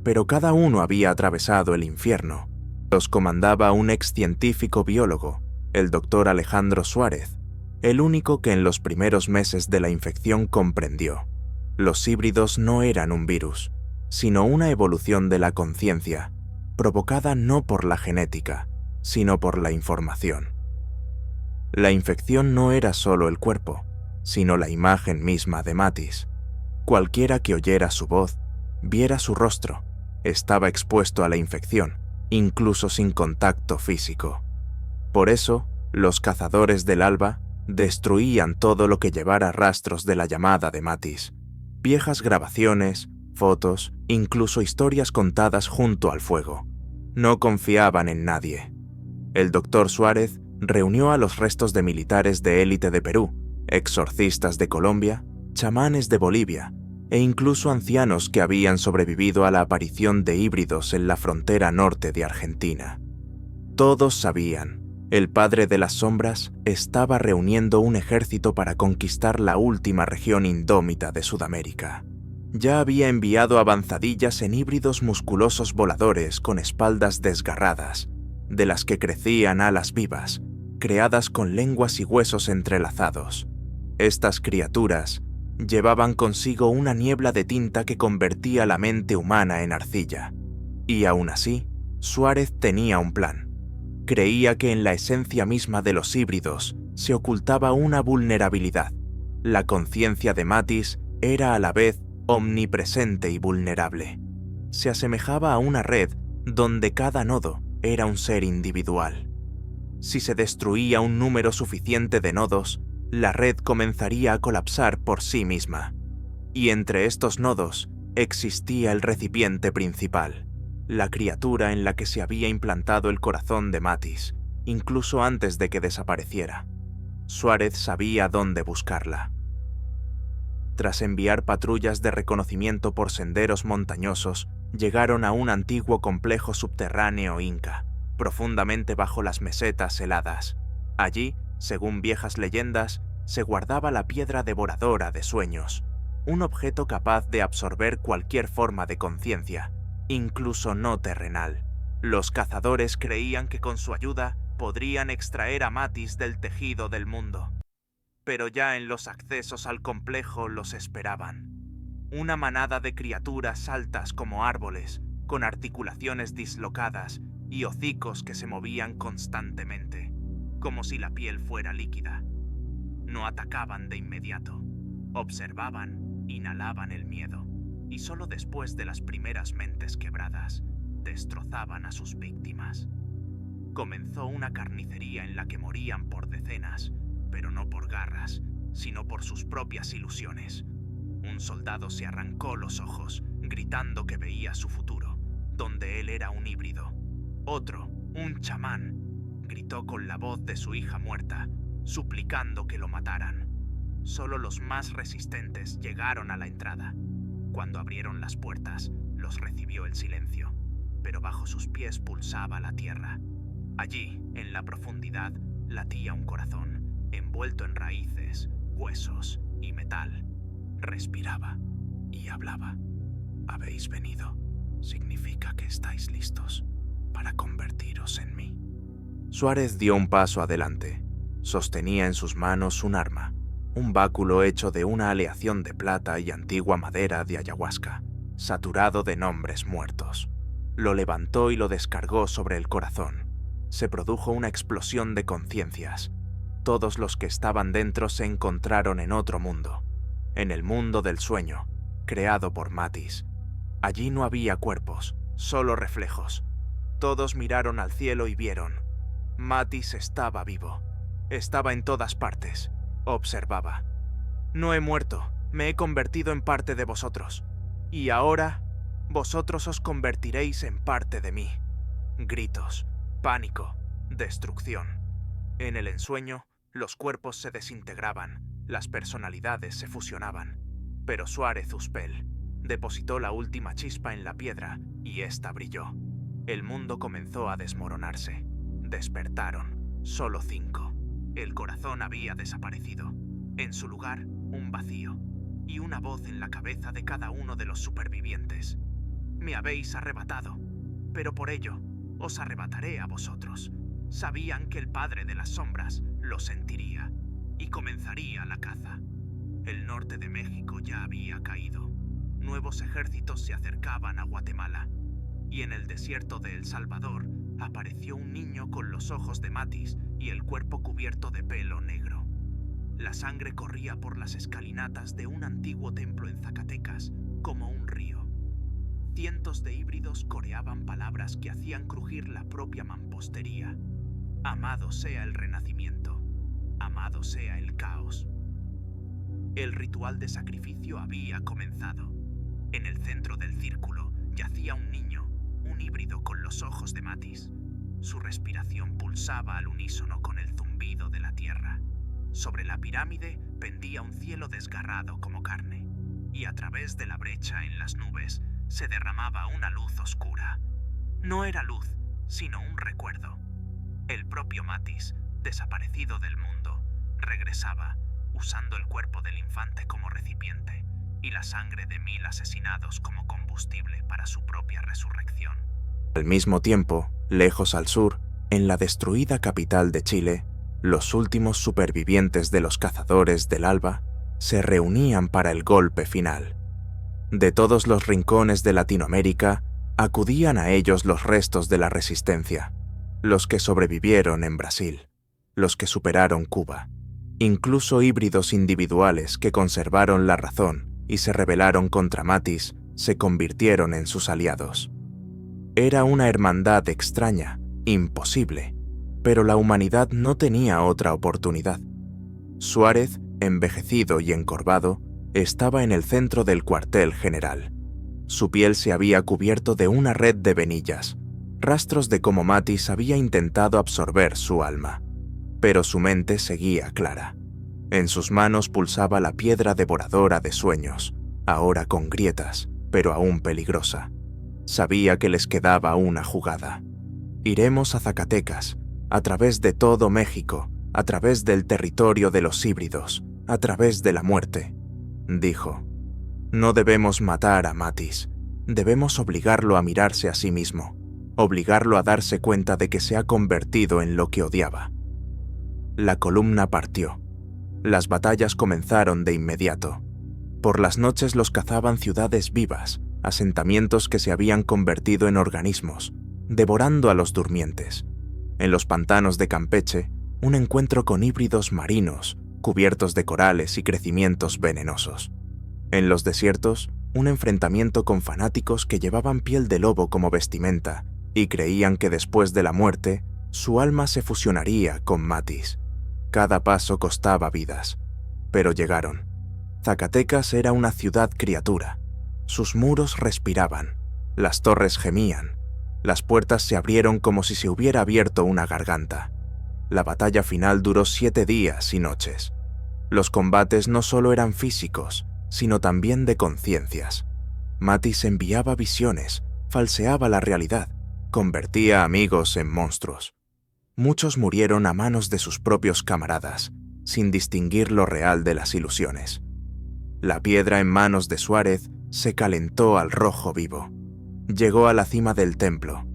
pero cada uno había atravesado el infierno. Los comandaba un ex-científico biólogo, el doctor Alejandro Suárez, el único que en los primeros meses de la infección comprendió. Los híbridos no eran un virus, sino una evolución de la conciencia, provocada no por la genética, sino por la información. La infección no era solo el cuerpo, sino la imagen misma de Mathis. Cualquiera que oyera su voz, viera su rostro, estaba expuesto a la infección, incluso sin contacto físico. Por eso, los cazadores del alba destruían todo lo que llevara rastros de la llamada de Mathis. Viejas grabaciones, fotos, incluso historias contadas junto al fuego. No confiaban en nadie. El doctor Suárez reunió a los restos de militares de élite de Perú, exorcistas de Colombia, chamanes de Bolivia e incluso ancianos que habían sobrevivido a la aparición de híbridos en la frontera norte de Argentina. Todos sabían, el padre de las sombras estaba reuniendo un ejército para conquistar la última región indómita de Sudamérica. Ya había enviado avanzadillas en híbridos musculosos voladores con espaldas desgarradas, de las que crecían alas vivas, creadas con lenguas y huesos entrelazados. Estas criaturas llevaban consigo una niebla de tinta que convertía la mente humana en arcilla. Y aún así, Suárez tenía un plan. Creía que en la esencia misma de los híbridos se ocultaba una vulnerabilidad. La conciencia de Mathis era a la vez omnipresente y vulnerable. Se asemejaba a una red donde cada nodo era un ser individual. Si se destruía un número suficiente de nodos, la red comenzaría a colapsar por sí misma. Y entre estos nodos existía el recipiente principal, la criatura en la que se había implantado el corazón de Mathis, incluso antes de que desapareciera. Suárez sabía dónde buscarla. Tras enviar patrullas de reconocimiento por senderos montañosos, llegaron a un antiguo complejo subterráneo inca, profundamente bajo las mesetas heladas. Allí, según viejas leyendas, se guardaba la piedra devoradora de sueños, un objeto capaz de absorber cualquier forma de conciencia, incluso no terrenal. Los cazadores creían que con su ayuda podrían extraer a Mathis del tejido del mundo. Pero ya en los accesos al complejo los esperaban. Una manada de criaturas altas como árboles, con articulaciones dislocadas y hocicos que se movían constantemente, como si la piel fuera líquida. No atacaban de inmediato, observaban, inhalaban el miedo, y solo después de las primeras mentes quebradas, destrozaban a sus víctimas. Comenzó una carnicería en la que morían por decenas, pero no por garras, sino por sus propias ilusiones. Un soldado se arrancó los ojos, gritando que veía su futuro, donde él era un híbrido. Otro, un chamán, gritó con la voz de su hija muerta, suplicando que lo mataran. Solo los más resistentes llegaron a la entrada. Cuando abrieron las puertas, los recibió el silencio, pero bajo sus pies pulsaba la tierra. Allí, en la profundidad, latía un corazón, envuelto en raíces, huesos y metal. Respiraba y hablaba. Habéis venido. Significa que estáis listos para convertiros en mí. Suárez dio un paso adelante. Sostenía en sus manos un arma, un báculo hecho de una aleación de plata y antigua madera de ayahuasca, saturado de nombres muertos. Lo levantó y lo descargó sobre el corazón. Se produjo una explosión de conciencias. Todos los que estaban dentro se encontraron en otro mundo, en el mundo del sueño, creado por Mathis. Allí no había cuerpos, solo reflejos. Todos miraron al cielo y vieron. Mathis estaba vivo. Estaba en todas partes. Observaba. No he muerto, me he convertido en parte de vosotros. Y ahora Vosotros os convertiréis en parte de mí. Gritos, pánico, destrucción. En el ensueño, los cuerpos se desintegraban, las personalidades se fusionaban. Pero Suárez Uspel depositó la última chispa en la piedra y ésta brilló. El mundo comenzó a desmoronarse. Despertaron, solo 5. El corazón había desaparecido. En su lugar, un vacío y una voz en la cabeza de cada uno de los supervivientes. Me habéis arrebatado, pero por ello os arrebataré a vosotros. Sabían que el padre de las sombras lo sentiría y comenzaría la caza. El norte de México ya había caído. Nuevos ejércitos se acercaban a Guatemala y en el desierto de El Salvador apareció un niño con los ojos de Matis y el cuerpo cubierto de pelo negro. La sangre corría por las escalinatas de un antiguo templo en Zacatecas como un río. Cientos de híbridos coreaban palabras que hacían crujir la propia mampostería. Amado sea el renacimiento, amado sea el caos. El ritual de sacrificio había comenzado. En el centro del círculo yacía un niño, un híbrido con los ojos de Matis. Su respiración pulsaba al unísono con el zumbido de la tierra. Sobre la pirámide pendía un cielo desgarrado como carne, y a través de la brecha en las nubes se derramaba una luz oscura. No era luz, sino un recuerdo. El propio Matis, desaparecido del mundo, regresaba, usando el cuerpo del infante como recipiente y la sangre de 1000 asesinados como combustible para su propia resurrección. Al mismo tiempo, lejos al sur, en la destruida capital de Chile, los últimos supervivientes de los cazadores del alba se reunían para el golpe final. De todos los rincones de Latinoamérica acudían a ellos los restos de la resistencia, los que sobrevivieron en Brasil, los que superaron Cuba, incluso híbridos individuales que conservaron la razón y se rebelaron contra Matis se convirtieron en sus aliados. Era una hermandad extraña, imposible, pero la humanidad no tenía otra oportunidad. Suárez, envejecido y encorvado, estaba en el centro del cuartel general. Su piel se había cubierto de una red de venillas, rastros de cómo Matis había intentado absorber su alma. Pero su mente seguía clara. En sus manos pulsaba la piedra devoradora de sueños, ahora con grietas, pero aún peligrosa. Sabía que les quedaba una jugada. Iremos a Zacatecas, a través de todo México, a través del territorio de los híbridos, a través de la muerte, dijo. No debemos matar a Matis, debemos obligarlo a mirarse a sí mismo, obligarlo a darse cuenta de que se ha convertido en lo que odiaba. La columna partió. Las batallas comenzaron de inmediato. Por las noches los cazaban ciudades vivas, asentamientos que se habían convertido en organismos, devorando a los durmientes. En los pantanos de Campeche, un encuentro con híbridos marinos, cubiertos de corales y crecimientos venenosos. En los desiertos, un enfrentamiento con fanáticos que llevaban piel de lobo como vestimenta y creían que después de la muerte, su alma se fusionaría con Matis. Cada paso costaba vidas, pero llegaron. Zacatecas era una ciudad criatura. Sus muros respiraban, las torres gemían, las puertas se abrieron como si se hubiera abierto una garganta. La batalla final duró 7 días y noches. Los combates no solo eran físicos, sino también de conciencias. Matis enviaba visiones, falseaba la realidad, convertía amigos en monstruos. Muchos murieron a manos de sus propios camaradas, sin distinguir lo real de las ilusiones. La piedra en manos de Suárez se calentó al rojo vivo. Llegó a la cima del templo.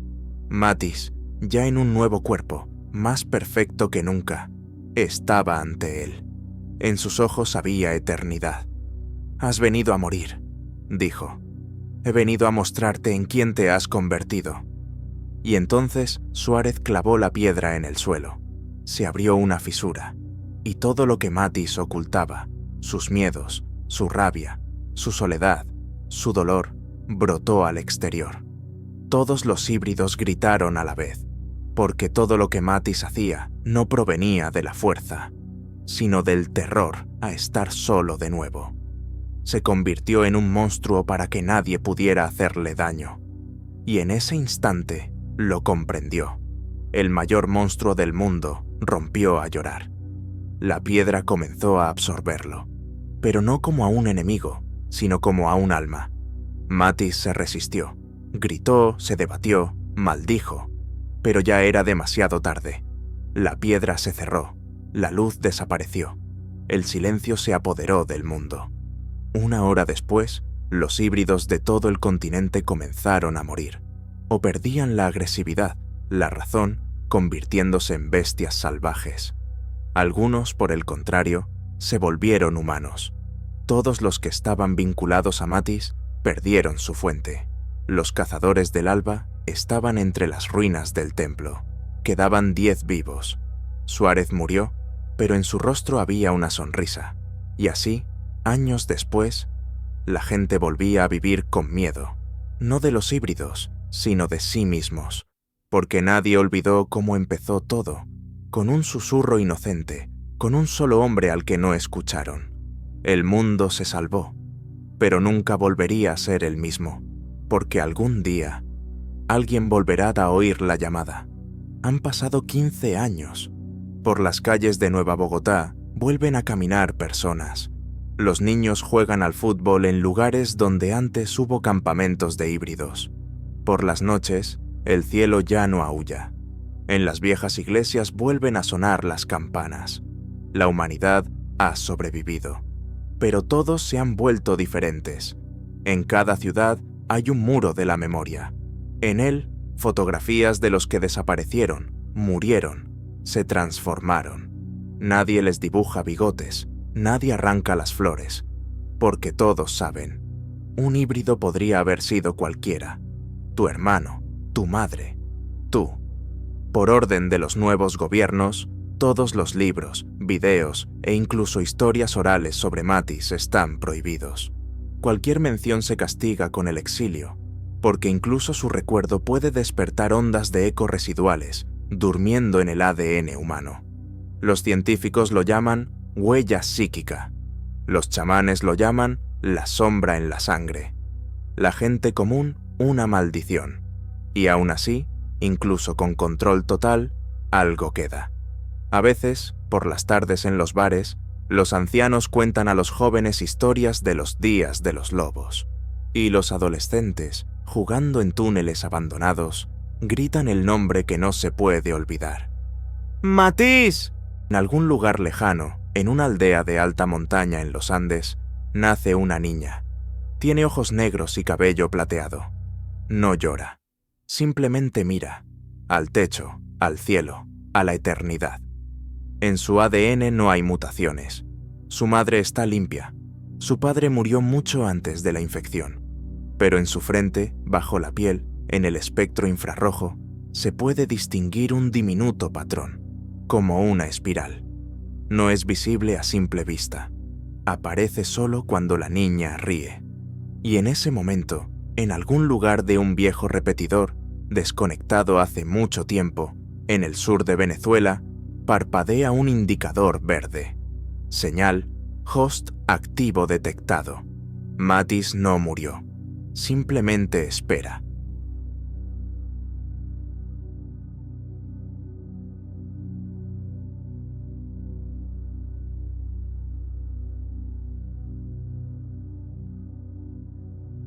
Matis, ya en un nuevo cuerpo, más perfecto que nunca, estaba ante él. En sus ojos había eternidad. «Has venido a morir», dijo. «He venido a mostrarte en quién te has convertido». Y entonces Suárez clavó la piedra en el suelo. Se abrió una fisura, y todo lo que Matis ocultaba, sus miedos, su rabia, su soledad, su dolor, brotó al exterior. Todos los híbridos gritaron a la vez, porque todo lo que Matis hacía no provenía de la fuerza, sino del terror a estar solo de nuevo. se convirtió en un monstruo para que nadie pudiera hacerle daño. Y en ese instante lo comprendió. El mayor monstruo del mundo rompió a llorar. La piedra comenzó a absorberlo, pero no como a un enemigo, sino como a un alma. Mattis se resistió, gritó, se debatió, maldijo, pero ya era demasiado tarde. La piedra se cerró, la luz desapareció, el silencio se apoderó del mundo. Una hora después, los híbridos de todo el continente comenzaron a morir, o perdían la agresividad, la razón, convirtiéndose en bestias salvajes. Algunos, por el contrario, se volvieron humanos. Todos los que estaban vinculados a Mattis perdieron su fuente. Los cazadores del alba estaban entre las ruinas del templo. Quedaban 10 vivos. Suárez murió, pero en su rostro había una sonrisa. Y así, años después, la gente volvía a vivir con miedo, no de los híbridos, sino de sí mismos, porque nadie olvidó cómo empezó todo, con un susurro inocente, con un solo hombre al que no escucharon. El mundo se salvó, pero nunca volvería a ser el mismo, porque algún día alguien volverá a oír la llamada. Han pasado 15 años. Por las calles de Nueva Bogotá vuelven a caminar personas. Los niños juegan al fútbol en lugares donde antes hubo campamentos de híbridos. Por las noches, el cielo ya no aúlla. En las viejas iglesias vuelven a sonar las campanas. La humanidad ha sobrevivido. Pero todos se han vuelto diferentes. En cada ciudad hay un muro de la memoria. En él, fotografías de los que desaparecieron, murieron, se transformaron. Nadie les dibuja bigotes, nadie arranca las flores, porque todos saben, un híbrido podría haber sido cualquiera. Tu hermano, tu madre, tú. Por orden de los nuevos gobiernos, todos los libros, videos e incluso historias orales sobre Mattis están prohibidos. Cualquier mención se castiga con el exilio, porque incluso su recuerdo puede despertar ondas de eco residuales, durmiendo en el ADN humano. Los científicos lo llaman huella psíquica. Los chamanes lo llaman la sombra en la sangre. La gente común, una maldición. Y aún así, incluso con control total, algo queda. A veces, por las tardes en los bares, los ancianos cuentan a los jóvenes historias de los días de los lobos. Y los adolescentes, jugando en túneles abandonados, gritan el nombre que no se puede olvidar. ¡Mattis! En algún lugar lejano, en una aldea de alta montaña en los Andes, nace una niña. Tiene ojos negros y cabello plateado. No llora. Simplemente mira. Al techo, al cielo, a la eternidad. En su ADN no hay mutaciones. Su madre está limpia. Su padre murió mucho antes de la infección. Pero en su frente, bajo la piel, en el espectro infrarrojo, se puede distinguir un diminuto patrón, como una espiral. No es visible a simple vista. Aparece solo cuando la niña ríe. Y en ese momento, en algún lugar de un viejo repetidor, desconectado hace mucho tiempo, en el sur de Venezuela, parpadea un indicador verde. Señal, host activo detectado. Mattis no murió. Simplemente espera.